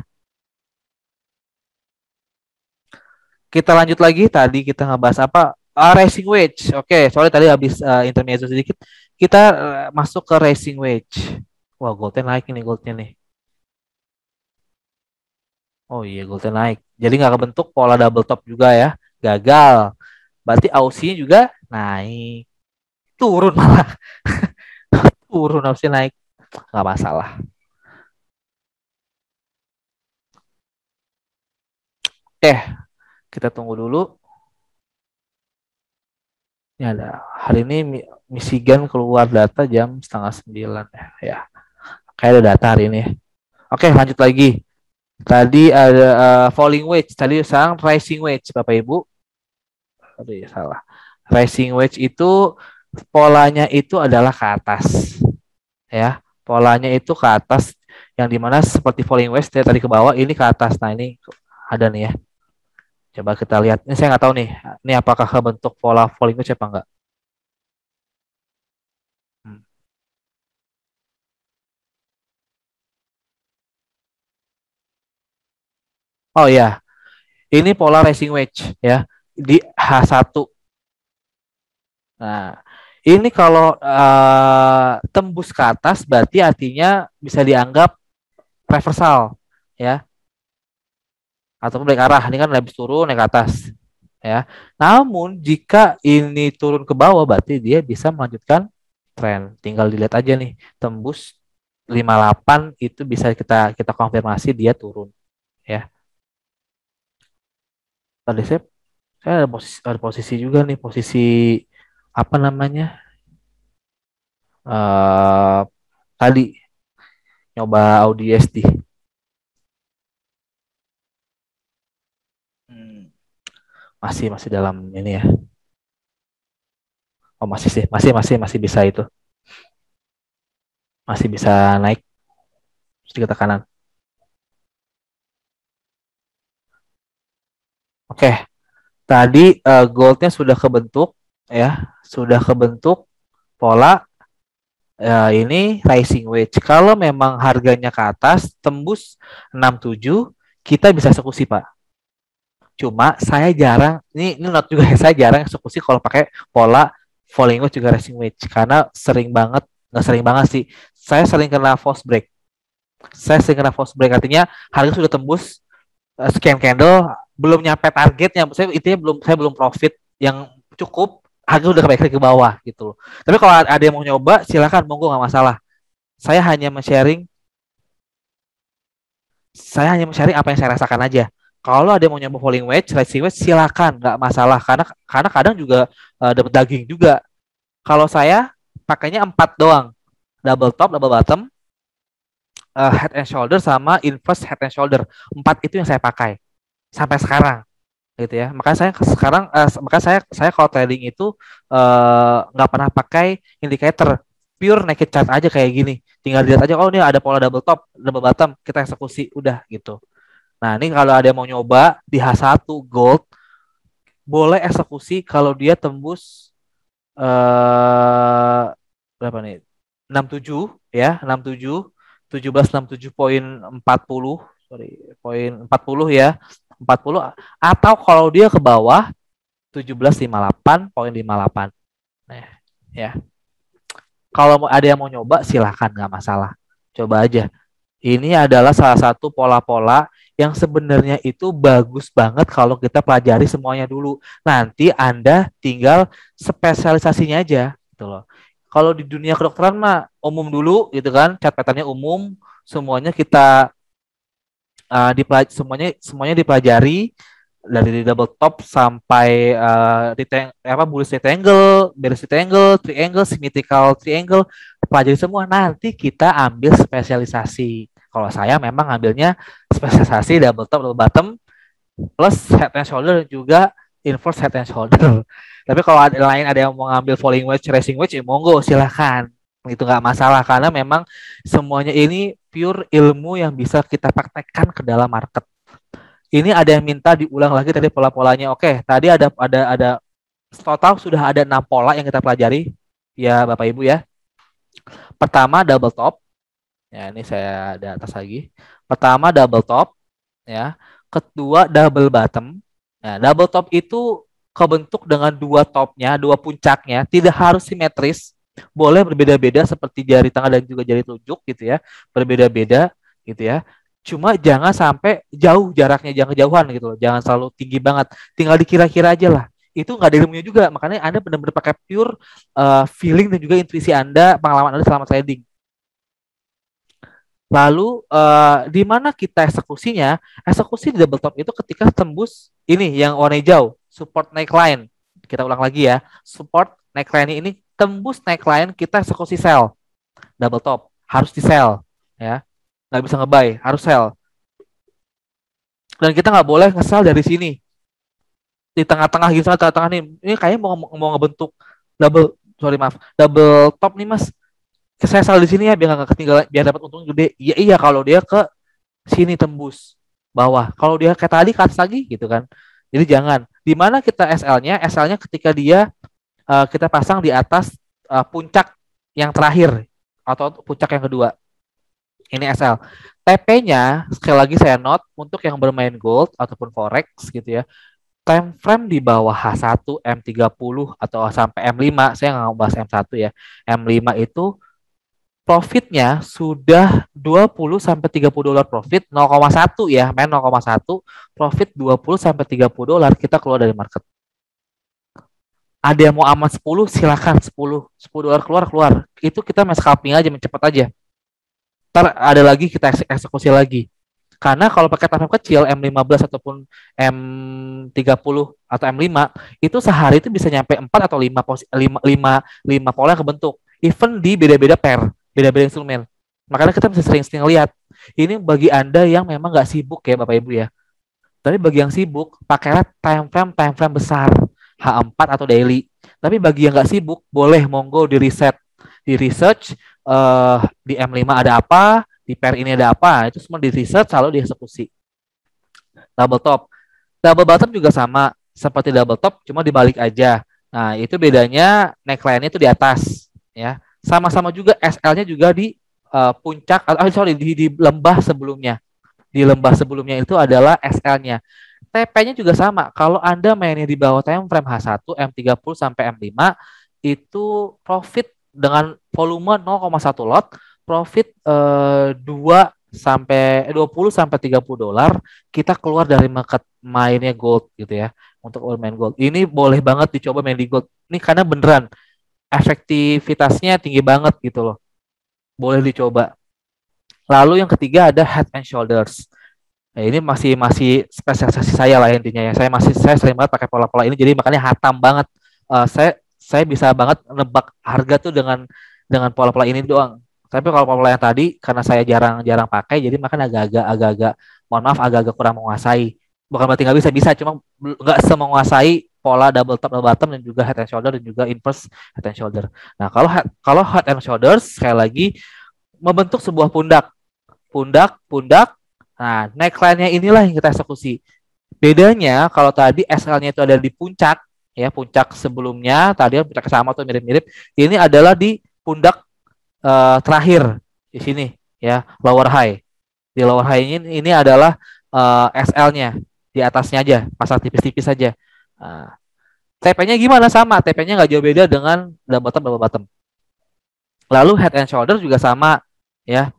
Kita lanjut lagi. Tadi kita ngebahas apa? Racing wage. Oke, soalnya tadi habis intermezzo sedikit. Kita masuk ke racing wage. Wah, goldnya naik ini goldnya nih. Oh iya, goldnya naik. Jadi nggak kebentuk pola double top juga ya. Gagal. Berarti Aussie juga naik. Turun malah. Turun Aussie naik. Nggak masalah. Eh, kita tunggu dulu. Ini ada. Hari ini Michigan keluar data jam setengah 9 ya. Ya, kayak ada data hari ini. Oke, lanjut lagi. Tadi ada falling wage, tadi sekarang rising wage, Bapak Ibu. Tadi salah. Rising wage itu polanya itu adalah ke atas, ya. Polanya itu ke atas, yang dimana seperti falling wage tadi ke bawah, ini ke atas. Nah ini ada nih ya. Coba kita lihat. Ini saya nggak tahu nih. Ini apakah bentuk pola falling wage apa enggak? Hmm. Oh ya, ini pola rising wage ya di H1. Nah, ini kalau tembus ke atas berarti artinya bisa dianggap reversal ya, ataupun balik arah. Ini kan habis turun naik ke atas ya. Namun jika ini turun ke bawah berarti dia bisa melanjutkan tren. Tinggal dilihat aja nih, tembus 58 itu bisa kita kita konfirmasi dia turun ya. Tadi saya ada posisi juga nih, posisi apa namanya? eh Tadi nyoba Audi SD. Hmm, masih dalam ini ya. Oh masih sih, masih bisa itu, masih bisa naik sedikit tekanan. Oke, tadi goldnya sudah kebentuk ya, sudah kebentuk pola ini rising wedge. Kalau memang harganya ke atas tembus 67, kita bisa eksekusi Pak. Cuma saya jarang, ini not juga ya, saya jarang eksekusi kalau pakai pola falling wedge juga rising wedge karena sering banget, nggak sering banget sih. Saya sering kena false break. Saya sering kena false break artinya harga sudah tembus scan candle belum nyampe targetnya, saya belum profit yang cukup, harga udah kembali ke bawah gitu loh. Tapi kalau ada yang mau nyoba silakan, monggo, nggak masalah. saya hanya men-sharing saya hanya men-sharing apa yang saya rasakan aja. Kalau ada yang mau nyoba falling wedge, rising wedge, silakan, nggak masalah, karena kadang juga dapat daging juga. Kalau saya pakainya 4 doang, double top, double bottom, head and shoulder, sama inverse head and shoulder. 4 itu yang saya pakai sampai sekarang gitu ya. Makanya saya sekarang maka saya kalau trading itu nggak pernah pakai indicator, pure naked chart aja kayak gini. Tinggal lihat aja, oh ini ada pola double top, double bottom, kita eksekusi udah gitu. Nah, ini kalau ada yang mau nyoba di H1 gold, boleh eksekusi kalau dia tembus eh berapa nih? 67 ya, 67, 1767,40, sorry, poin 40 ya. 40, atau kalau dia ke bawah 1758,58. Nah, ya. Kalau ada yang mau nyoba silahkan, nggak masalah. Coba aja. Ini adalah salah satu pola-pola yang sebenarnya itu bagus banget kalau kita pelajari semuanya dulu. Nanti Anda tinggal spesialisasinya aja gitu loh. Kalau di dunia kedokteran mah umum dulu gitu kan, catatannya umum, semuanya kita semuanya dipelajari dari double top sampai bullish triangle, bearish triangle, triangle, symmetrical triangle, pelajari semua. Nanti kita ambil spesialisasi. Kalau saya memang ambilnya spesialisasi double top, double bottom, plus head and shoulder dan juga inverse head and shoulder. Tapi kalau ada lain ada yang mau ngambil falling wedge, racing wedge, ya monggo silahkan. Itu nggak masalah karena memang semuanya ini pure ilmu yang bisa kita praktekkan ke dalam market. Ini ada yang minta diulang lagi tadi pola-polanya. Oke, tadi ada total sudah ada 6 pola yang kita pelajari ya Bapak Ibu ya. Pertama double top. Ya, ini saya ada atas lagi. Pertama double top ya. Kedua double bottom. Nah, double top itu kebentuk dengan dua topnya, dua puncaknya, tidak harus simetris, boleh berbeda-beda seperti jari tangan dan juga jari telunjuk gitu ya, berbeda-beda gitu ya. Cuma jangan sampai jauh jaraknya, jangan kejauhan gitu loh, jangan selalu tinggi banget, tinggal dikira-kira aja lah. Itu nggak ada ilmunya juga, makanya Anda benar-benar pakai pure feeling dan juga intuisi Anda, pengalaman Anda selama trading. Lalu di mana kita eksekusinya? Eksekusi di double top itu ketika tembus ini yang warna hijau, support neckline. Kita ulang lagi ya. Support neckline ini tembus neckline, kita eksekusi sell. Double top harus di sell ya. Nggak bisa nge-buy, harus sell. Dan kita nggak boleh nge-sell dari sini. Di tengah-tengah gitu, tengah-tengah nih. Ini kayaknya mau ngebentuk double top nih Mas. Saya sell di sini ya biar nggak ketinggalan, biar dapat untung gede. Iya iya kalau dia ke sini tembus bawah. Kalau dia kayak tadi ke atas lagi gitu kan. Jadi jangan. Di mana kita SL-nya? SL-nya ketika dia kita pasang di atas puncak yang terakhir atau puncak yang kedua. Ini SL. TP-nya sekali lagi saya note untuk yang bermain gold ataupun forex gitu ya. Time frame di bawah H1, M30 atau sampai M5, saya nggak mau bahas M1 ya. M5 itu profitnya sudah 20 sampai 30 dolar profit, 0,1 ya, main 0,1 profit 20 sampai 30 dolar, kita keluar dari market. Ada yang mau aman 10 silakan 10 dolar keluar. Itu kita main scalping aja, mencepat aja. Ntar ada lagi kita eksekusi lagi. Karena kalau pakai time kecil M15 ataupun M30 atau M5 itu sehari itu bisa nyampe 4 atau 5 pola yang kebentuk. Even di beda-beda pair, beda-beda instrumen. Makanya kita bisa sering-sering lihat. Ini bagi Anda yang memang nggak sibuk ya Bapak Ibu ya. Tapi bagi yang sibuk, pakailah time frame besar. H4 atau daily. Tapi bagi yang nggak sibuk, boleh monggo di reset. Di research, di M5 ada apa, di pair ini ada apa. Itu semua di research, lalu dieksekusi. Double top. Double bottom juga sama. Seperti double top, cuma dibalik aja. Nah, itu bedanya neckline-nya itu di atas. Ya, sama-sama juga SL-nya juga di puncak, di lembah sebelumnya. Di lembah sebelumnya itu adalah SL-nya. TP-nya juga sama. Kalau Anda mainnya di bawah time frame H1, M30 sampai M5, itu profit dengan volume 0,1 lot, profit 20 sampai 30 dolar, kita keluar dari market mainnya gold gitu ya. Untuk main gold. Ini boleh banget dicoba main di gold. Ini karena beneran efektivitasnya tinggi banget gitu loh. Boleh dicoba. Lalu yang ketiga ada head and shoulders. Nah, ini masih spesialisasi saya lah intinya ya. Saya sering banget pakai pola-pola ini, jadi makanya hatam banget. Saya bisa banget nebak harga tuh dengan pola-pola ini doang. Tapi kalau pola yang tadi karena saya jarang pakai, jadi makanya agak-agak mohon maaf agak-agak kurang menguasai. Bukan berarti nggak bisa, cuma nggak semenguasai pola double top, double bottom dan juga head and shoulder dan juga inverse head and shoulder. Nah, kalau head and shoulders sekali lagi membentuk sebuah pundak. Nah, neckline-nya inilah yang kita eksekusi. Bedanya kalau tadi SL-nya itu ada di puncak, ya puncak sebelumnya, tadi puncak sama atau mirip-mirip. Ini adalah di pundak terakhir di sini, ya lower high. Di lower high ini adalah SL-nya di atasnya aja, pasang tipis-tipis saja. Nah, TP-nya gimana sama? TP-nya nggak jauh beda dengan double bottom. Lalu head and shoulder juga sama, ya.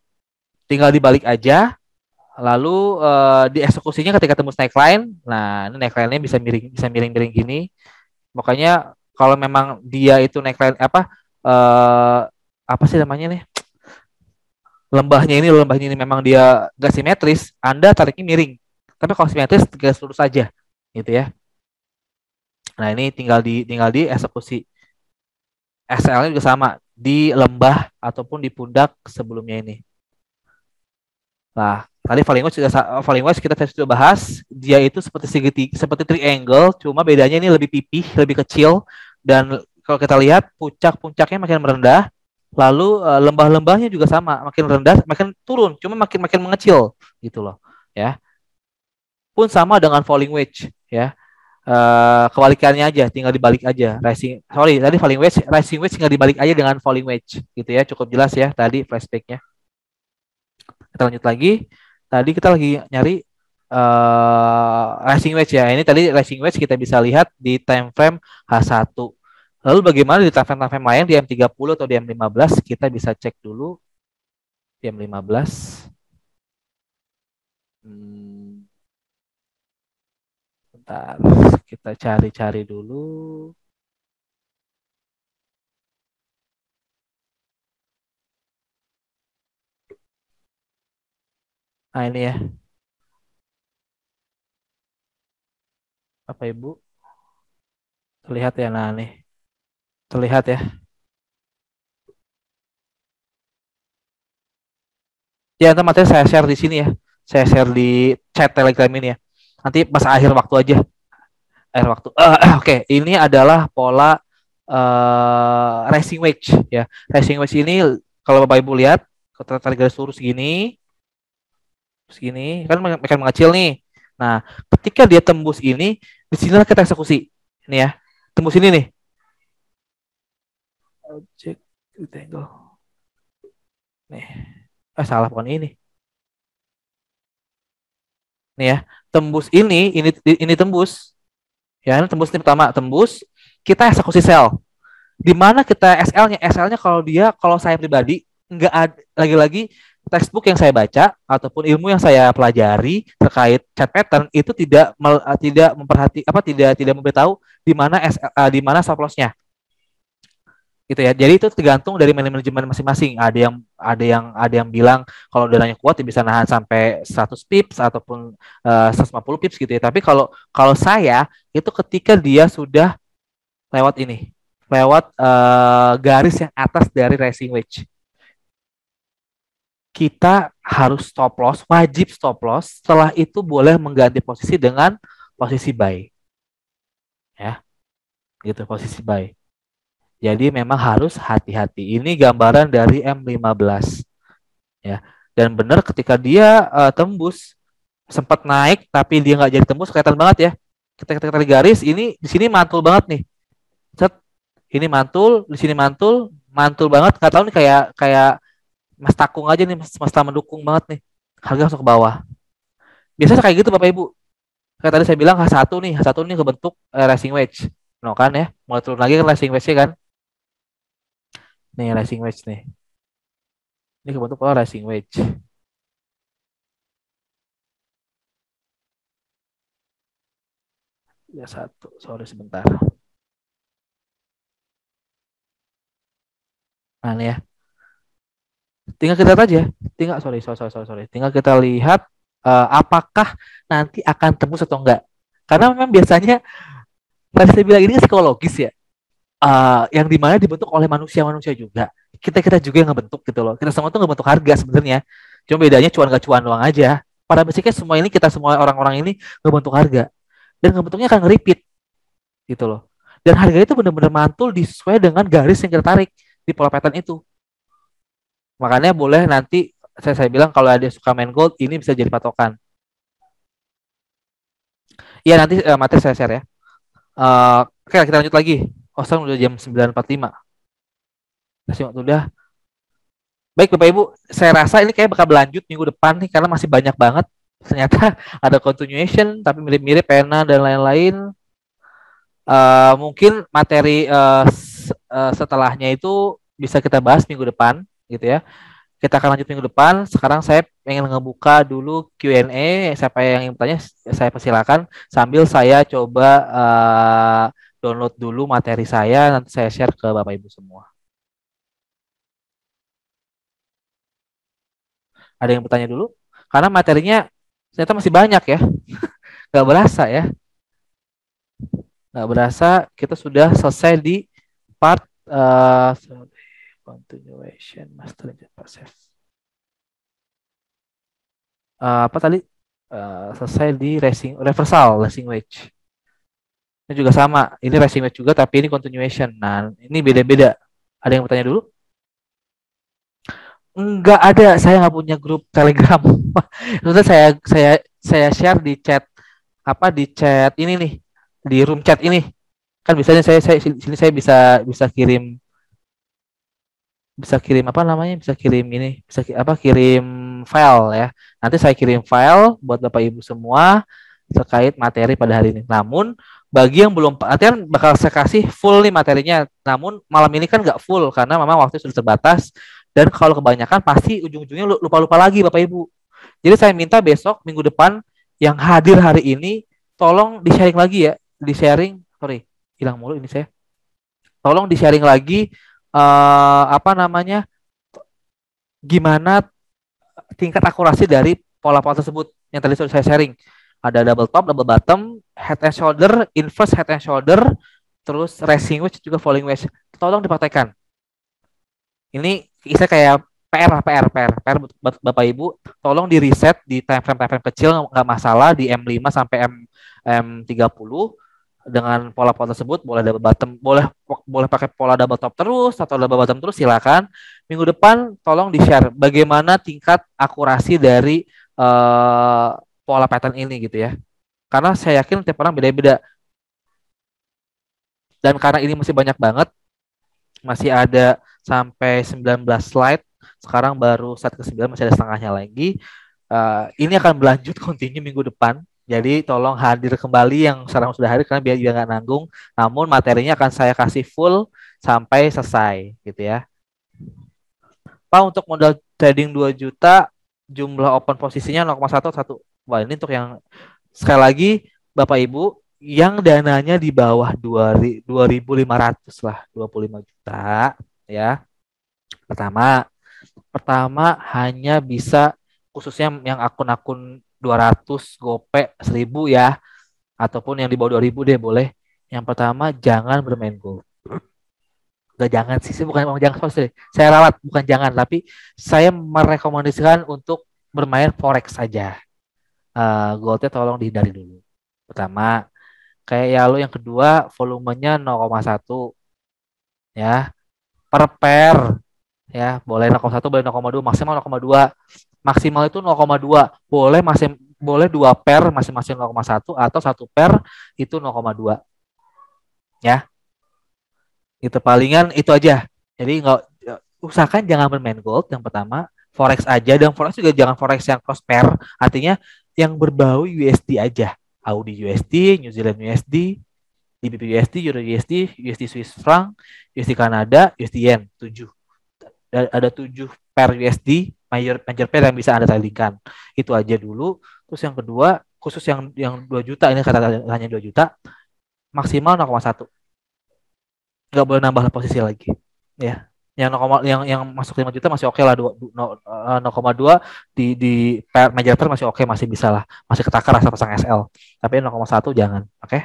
Tinggal dibalik aja. Lalu di eksekusinya ketika tembus neckline, nah ini neckline-nya bisa miring-miring gini. Makanya kalau memang dia itu neckline apa sih namanya nih? Lembahnya ini memang dia nggak simetris, Anda tariknya miring. Tapi kalau simetris garis lurus saja, gitu ya. Nah ini tinggal di eksekusi. SL-nya juga sama di lembah ataupun di pundak sebelumnya ini. Nah, tadi falling wedge kita sudah bahas, dia itu seperti segitiga, seperti triangle, cuma bedanya ini lebih pipih, lebih kecil, dan kalau kita lihat puncak-puncaknya makin merendah, lalu lembah-lembahnya juga sama, makin rendah, makin turun, cuma makin makin mengecil, gitu loh, ya. Pun sama dengan falling wedge, ya. Kebalikannya aja, tinggal dibalik aja. Tadi falling wedge, rising wedge tinggal dibalik aja dengan falling wedge, gitu ya. Cukup jelas ya tadi flashbacknya. Kita lanjut lagi. Tadi kita lagi nyari rising wedge ya. Ini tadi rising wedge kita bisa lihat di time frame H1. Lalu bagaimana di time frame lain di M30 atau di M15? Kita bisa cek dulu di M15. Bentar, kita cari-cari dulu. Nah ini ya, Bapak Ibu. Terlihat ya, nah nih. Terlihat ya. Ya, nanti materi saya share di sini ya. Saya share di chat Telegram ini ya. Nanti pas akhir waktu aja. Akhir waktu. Oke, ini adalah pola racing wedge ya. Racing wedge ini kalau Bapak Ibu lihat, kalau tarik garis lurus segini, kan makin mengecil nih. Nah, ketika dia tembus ini, di sinilah kita eksekusi. Ini ya, tembus ini nih. Object rectangle. Nih, salah bukan ini. Nih ya, tembus ini tembus. Ya, ini tembus ini pertama, tembus. Kita eksekusi sel. Di mana kita SL-nya kalau saya pribadi nggak ada lagi-lagi textbook yang saya baca ataupun ilmu yang saya pelajari terkait chart pattern itu tidak memperhati apa tidak memberitahu di mana stop loss-nya gitu ya. Jadi itu tergantung dari manajemen masing-masing. Ada yang bilang kalau dananya kuat bisa nahan sampai 100 pips ataupun 150 pips gitu ya. Tapi kalau kalau saya itu ketika dia sudah lewat ini, lewat garis yang atas dari racing wedge. Kita harus stop loss, wajib stop loss. Setelah itu boleh mengganti posisi dengan posisi buy, ya, gitu posisi buy. Jadi memang harus hati-hati. Ini gambaran dari M15, ya. Dan benar ketika dia tembus sempat naik, tapi dia nggak jadi tembus, kelihatan banget ya. Kita tarik garis, ini di sini mantul banget nih. Set, ini mantul, di sini mantul, mantul banget. Nggak tahu nih kayak kayak Mas Takung aja nih, Mas mendukung banget nih. Harga masuk ke bawah. Biasanya kayak gitu Bapak Ibu. Kayak tadi saya bilang H1 nih, H1 nih kebentuk racing wedge. No kan ya, mulai turun lagi kan racing wedge kan. Nih racing wedge nih. Ini kebentuk pola racing wedge. Ya satu, sorry sebentar. Nah nih ya, tinggal kita lihat aja. Sorry. Tinggal kita lihat apakah nanti akan tembus atau enggak. Karena memang biasanya tadi saya bilang ini kan psikologis ya. Yang dimana dibentuk oleh manusia-manusia juga. Kita juga yang ngebentuk gitu loh. Kita semua tuh ngebentuk harga sebenarnya. Cuma bedanya cuan gak cuan doang aja. Pada basicnya kita semua orang-orang ini ngebentuk harga. Dan ngebentuknya akan nge-repeat gitu loh. Dan harga itu benar-benar mantul sesuai dengan garis yang kita tarik di pola pattern itu. Makanya boleh nanti saya bilang kalau ada suka main gold ini bisa jadi patokan. Iya nanti materi saya share ya. Oke kita lanjut lagi. Oh sekarang udah jam 9.45. Kasih waktu udah. Baik Bapak Ibu, saya rasa ini kayak bakal berlanjut minggu depan nih karena masih banyak banget. Ternyata ada continuation tapi mirip-mirip pena dan lain-lain. Mungkin materi setelahnya itu bisa kita bahas minggu depan gitu ya. Kita akan lanjut minggu depan. Sekarang saya pengen ngebuka dulu Q&A. Siapa yang ingin bertanya, saya persilakan. Sambil saya coba download dulu materi saya, nanti saya share ke Bapak Ibu semua. Ada yang bertanya dulu? Karena materinya ternyata masih banyak ya. Nggak berasa ya. Nggak berasa kita sudah selesai di part continuation mastering process. Apa tadi? Selesai di reversal racing wedge. Ini juga sama. Ini racing wedge juga, tapi ini continuation. Nah, ini beda-beda. Ada yang bertanya dulu? Enggak ada. Saya nggak punya grup Telegram. Terus saya share di chat apa di chat ini nih, di room chat ini. Kan biasanya saya sini saya bisa kirim apa namanya, bisa kirim ini, bisa kirim file ya. Nanti saya kirim file buat Bapak Ibu semua terkait materi pada hari ini. Namun bagi yang belum latihan bakal saya kasih full nih materinya. Namun malam ini kan nggak full karena memang waktu sudah terbatas, dan kalau kebanyakan pasti ujung-ujungnya lupa-lupa lagi Bapak Ibu. Jadi saya minta besok minggu depan yang hadir hari ini tolong di-sharing lagi ya, di-sharing, sorry, hilang mulu ini saya. Tolong di-sharing lagi apa namanya, gimana tingkat akurasi dari pola-pola tersebut yang tadi sudah saya sharing. Ada double top, double bottom, head and shoulder, inverse head and shoulder, terus racing wedge juga falling wedge. Tolong dipraktekkan. Ini bisa kayak PR Bapak Ibu, tolong di reset di time frame kecil, nggak masalah, di M5 sampai M30 dengan pola-pola tersebut. Boleh double bottom, boleh pakai pola double top terus atau double bottom terus, silakan. Minggu depan tolong di-share bagaimana tingkat akurasi dari pola pattern ini gitu ya. Karena saya yakin tiap orang beda-beda. Dan karena ini masih banyak banget, masih ada sampai 19 slide. Sekarang baru slide ke-9, masih ada setengahnya lagi. Ini akan berlanjut continue minggu depan. Jadi tolong hadir kembali yang sekarang sudah hadir, karena biar juga nggak nanggung. Namun materinya akan saya kasih full sampai selesai gitu ya. Pak, untuk modal trading 2 juta, jumlah open posisinya 0,11. Wah, ini untuk yang sekali lagi Bapak Ibu yang dananya di bawah 2.500 lah, 25 juta ya. Pertama hanya bisa, khususnya yang akun-akun 200, Gope 1000 ya, ataupun yang di bawah 2000 deh boleh. Yang pertama, jangan bermain gold. Enggak, jangan sih, bukan jangan, sorry. Saya rawat, bukan jangan, tapi saya merekomendasikan untuk bermain forex saja. Goldnya tolong dihindari dulu. Pertama, kayak ya lo. Yang kedua, volumenya 0,1 ya, per pair ya, boleh 0,1, boleh 0,2, maksimal 0,2. Maksimal itu 0,2, boleh boleh 2 pair masing-masing 0,1 atau 1 pair itu 0,2 ya. Itu palingan itu aja. Jadi nggak, usahakan jangan bermain gold yang pertama, forex aja. Dan forex juga jangan forex yang cross pair, artinya yang berbau USD aja. Audi USD, New Zealand USD, GBP USD, Euro USD, USD Swiss franc, USD Kanada, USD Yen. 7. Ada 7 pair USD major pair yang bisa Anda tradingkan. Itu aja dulu. Terus yang kedua, khusus yang 2 juta, ini kata hanya 2 juta, maksimal 0,1. Nggak boleh nambah posisi lagi ya. Yang masuk 5 juta masih oke lah, 0,2 di major pair masih oke, masih bisa lah, masih ketakar rasa pasang SL. Tapi 0,1 jangan, oke.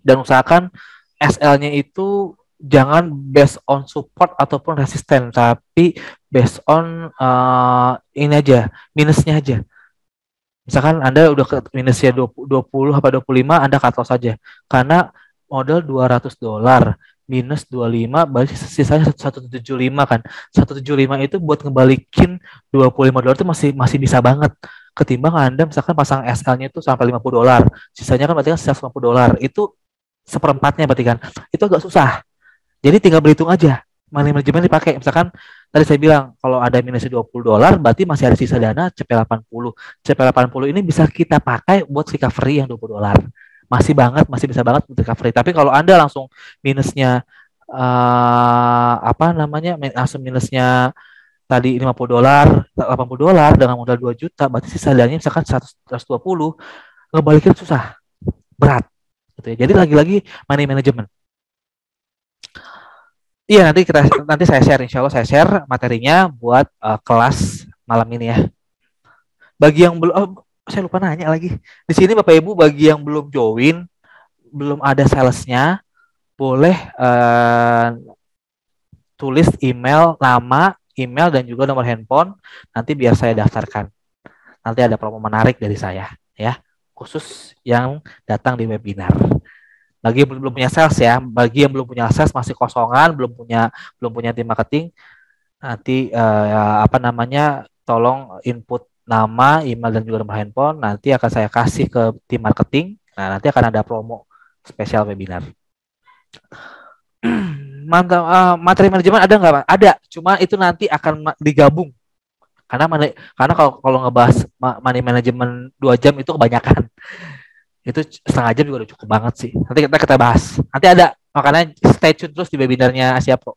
Dan usahakan SL-nya itu jangan based on support ataupun resisten, tapi based on ini aja, minusnya aja. Misalkan Anda udah ke minusnya 20 apa 25, Anda cut loss saja. Karena modal $200, minus 25, berarti sisanya 175 kan. 175 itu buat ngebalikin $25 itu masih bisa banget. Ketimbang Anda misalkan pasang SL-nya itu sampai $50. Sisanya kan berarti kan $150. Itu seperempatnya berarti kan. Itu agak susah. Jadi tinggal berhitung aja money management dipakai. Misalkan tadi saya bilang kalau ada minusnya $20, berarti masih ada sisa dana CP80. CP80 ini bisa kita pakai buat recovery yang $20. Masih bisa banget untuk recovery. Tapi kalau Anda langsung minusnya apa namanya? Langsung minusnya tadi $50, $80 dengan modal 2 juta, berarti sisa dana misalkan 100, 120, ngebalikin susah, berat gitu ya. Jadi lagi-lagi money management. Iya, nanti saya share, insya Allah saya share materinya buat kelas malam ini ya. Bagi yang belum, saya lupa nanya lagi. Di sini Bapak Ibu bagi yang belum join, belum ada salesnya, boleh tulis email, nama, email dan juga nomor handphone. Nanti biar saya daftarkan. Nanti ada promo menarik dari saya ya, khusus yang datang di webinar. Bagi yang belum punya sales ya, bagi yang belum punya sales masih kosongan, belum punya tim marketing, nanti apa namanya, tolong input nama, email dan juga nomor handphone. Nanti akan saya kasih ke tim marketing. Nah, nanti akan ada promo spesial webinar. Mantap. Materi manajemen ada nggak Pak? Ada, cuma itu nanti akan digabung. Karena kalau kalau ngebahas money management 2 jam itu kebanyakan. Itu setengah jam juga udah cukup banget sih. Nanti kita bahas. Nanti ada, makanya stay tune terus di webinarnya Asia Pro.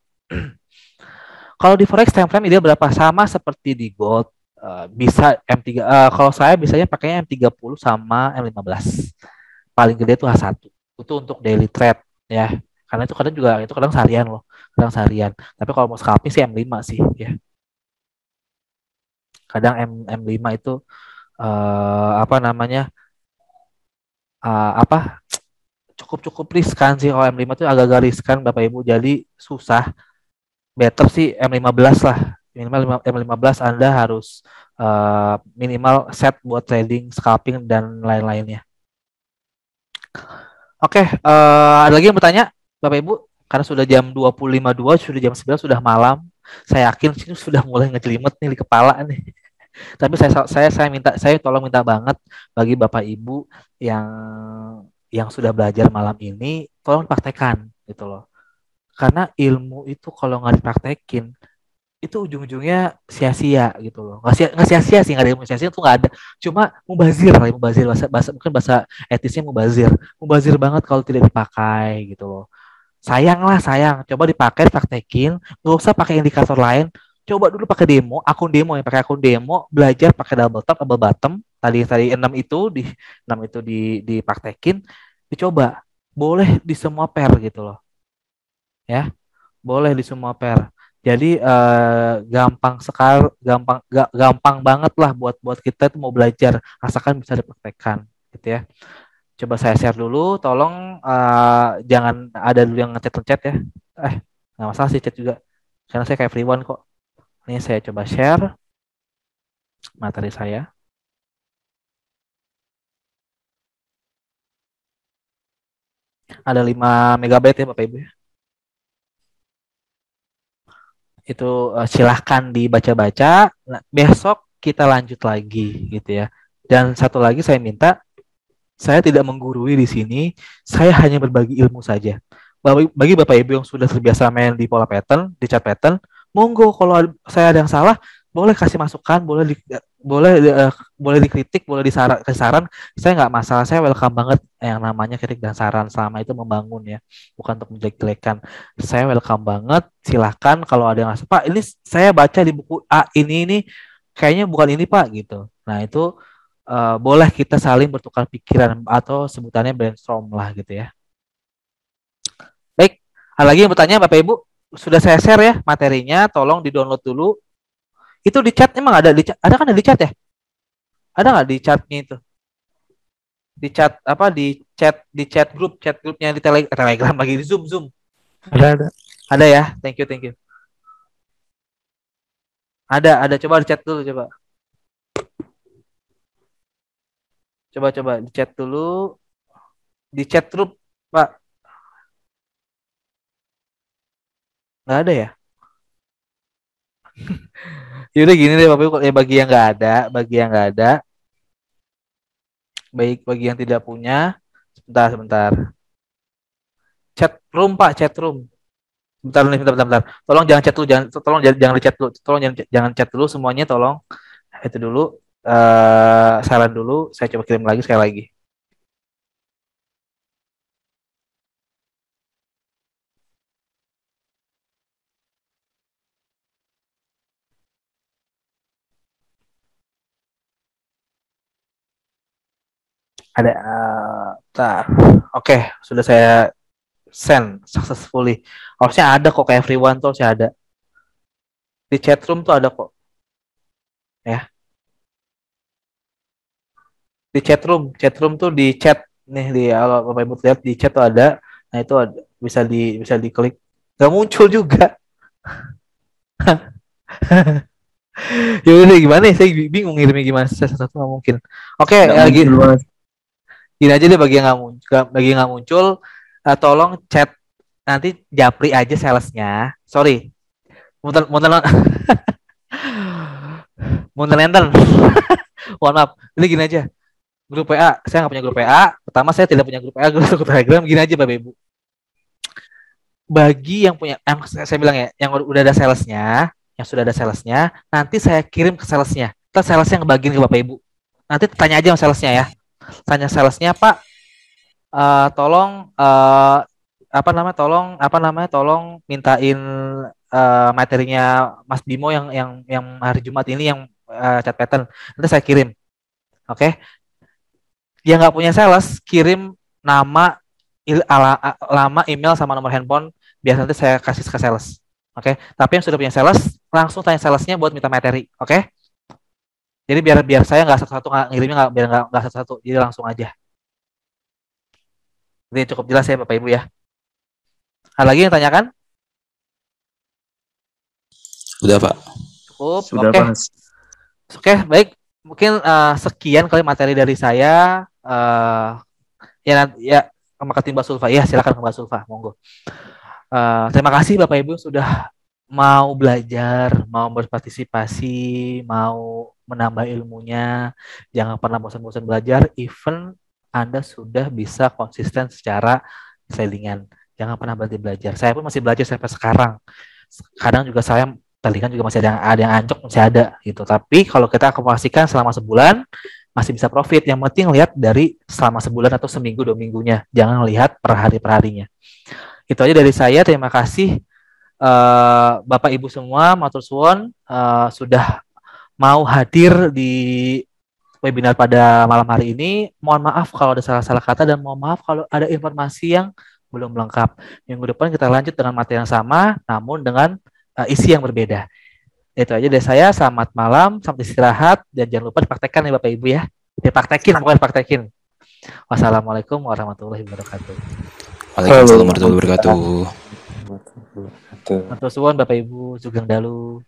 Kalau di forex time frame dia berapa, sama seperti di gold. Bisa M3, kalau saya biasanya pakainya M30 sama M15. Paling gede itu H1. Itu untuk daily trade ya. Karena itu kadang juga itu kadang seharian loh. Kadang seharian. Tapi kalau mau scalping sih M5 sih ya. Kadang M5 itu apa namanya? Apa, cukup riskan sih. Kalau M5 itu agak-agak riskan Bapak Ibu, jadi susah. Better sih M15 lah. Minimal M15 Anda harus minimal set buat trading, scalping dan lain-lainnya. Oke, ada lagi yang bertanya Bapak Ibu? Karena sudah jam 20.52, sudah jam 9, sudah malam. Saya yakin sini sudah mulai ngejelimet nih di kepala nih. Tapi saya tolong minta banget bagi Bapak Ibu yang sudah belajar malam ini, tolong praktekkan gitu loh. Karena ilmu itu kalau nggak dipraktekin, itu ujung-ujungnya sia-sia gitu loh. Nggak sia-sia sih, nggak ada ilmu sia-sia itu nggak ada. Cuma mubazir lah, mubazir mungkin bahasa etisnya mubazir. Mubazir banget kalau tidak dipakai gitu loh. Sayang lah, sayang. Coba dipakai, praktekin. Nggak usah pakai indikator lain. Coba dulu pakai demo, akun demo yang pakai akun demo, belajar pakai double top, double bottom. Tadi tadi enam itu dipraktekin, dicoba. Boleh di semua pair gitu loh. Ya, boleh di semua pair. Jadi gampang sekali, gampang banget lah buat buat kita itu mau belajar, asalkan bisa dipraktekkan gitu ya. Coba saya share dulu, tolong jangan ada dulu yang ngechat-ngechat ya. Nggak masalah sih chat juga, karena saya kayak free one kok. Ini saya coba share materi saya. Ada 5 megabyte ya Bapak Ibu ya. Itu silahkan dibaca-baca. Nah, besok kita lanjut lagi gitu ya. Dan satu lagi saya minta, saya tidak menggurui di sini, saya hanya berbagi ilmu saja. Bagi Bapak Ibu yang sudah terbiasa main di pola pattern, di chart pattern, monggo kalau saya ada yang salah, boleh kasih masukan, boleh dikritik, boleh kasih saran. Saya nggak masalah, saya welcome banget yang namanya kritik dan saran, selama itu membangun ya, bukan untuk menjelek-jelekan. Saya welcome banget, silahkan kalau ada yang ngasih, Pak, ini saya baca di buku A ini kayaknya bukan ini Pak gitu. Nah itu boleh kita saling bertukar pikiran atau sebutannya brainstorm lah gitu ya. Baik, ada lagi yang bertanya Bapak Ibu? Sudah saya share ya materinya, tolong di-download dulu. Itu di chat emang ada di chat, ada kan ada di chat ya? Ada nggak di chatnya itu? Di chat apa, di chat grupnya di Telegram lagi, di Zoom. Ada. Ada ya? Thank you, thank you. Ada, coba di chat dulu coba. Coba di chat dulu, di chat grup, Pak. Nggak ada ya? Yaudah gini deh Bapak Ibu, bagi yang nggak ada, baik bagi yang tidak punya, sebentar. Chat room Pak, chat room. Bentar. Tolong jangan chat dulu, jangan di chat dulu. Tolong jangan chat dulu semuanya, tolong. Itu dulu, saran dulu, saya coba kirim lagi sekali lagi. Ada. Oke, sudah saya send successfully. Harusnya ada kok, kayak everyone tuh harusnya ada. Di chat room tuh ada kok. Ya, di chat room tuh di chat nih, di kalau Bapak Ibu lihat di chat tuh ada. Nah, itu ada, bisa diklik. Gak muncul juga. Ya udah gimana ya, saya bingung ngirimnya gimana, saya satu nggak mungkin. Oke, Nggak muncul Mas. gini aja deh, bagi yang nggak muncul, tolong chat nanti japri aja salesnya. Sorry, muter muter muter nenten. Mohon maaf. Jadi gini aja, grup WA saya nggak punya grup WA. Pertama, saya tidak punya grup WA, grup Telegram. Gini aja Bapak Ibu, bagi yang punya, yang saya bilang ya, yang udah ada salesnya, yang sudah ada salesnya, nanti saya kirim ke salesnya. Terus salesnya ngebagiin ke Bapak Ibu. Nanti tanya aja sama salesnya ya. Tanya salesnya, Pak, tolong tolong mintain materinya Mas Bimo yang hari Jumat ini, yang chat pattern. Nanti saya kirim. Oke. Dia nggak punya sales, kirim nama, lama, email sama nomor handphone, biar nanti saya kasih ke sales. Oke. Tapi yang sudah punya sales, langsung tanya salesnya buat minta materi. Oke. Jadi biar biar saya nggak satu-satu ngirimnya, biar nggak satu-satu, jadi langsung aja. Jadi cukup jelas ya Bapak Ibu ya. Ada lagi yang tanyakan? Udah Pak. Cukup. Sudah Oke. Mas. Oke, baik. Mungkin sekian kali materi dari saya. Ya, ya, sama ke Mbak Sulfa. Ya, silakan ke Mbak Sulfa, monggo. Terima kasih Bapak Ibu sudah mau belajar, mau berpartisipasi, mau menambah ilmunya. Jangan pernah bosan-bosan belajar. Even Anda sudah bisa konsisten secara selingan. Jangan pernah berhenti belajar. Saya pun masih belajar sampai sekarang. Kadang juga saya telinga juga masih ada yang ancok, masih ada gitu. Tapi kalau kita akumulasikan selama sebulan, masih bisa profit. Yang penting lihat dari selama sebulan atau seminggu 2 minggunya. Jangan lihat per hari per harinya. Itu aja dari saya. Terima kasih Bapak Ibu semua, matur suwun sudah mau hadir di webinar pada malam hari ini. Mohon maaf kalau ada salah-salah kata, dan mohon maaf kalau ada informasi yang belum lengkap. Minggu depan kita lanjut dengan materi yang sama, namun dengan isi yang berbeda. Itu aja dari saya. Selamat malam, selamat istirahat, dan jangan lupa dipraktekkan ya Bapak Ibu ya. Dipraktekin, bukan dipraktekin. Wassalamualaikum warahmatullahi wabarakatuh. Waalaikumsalam warahmatullahi wabarakatuh. Matur suwun Bapak Ibu, sugeng dalu.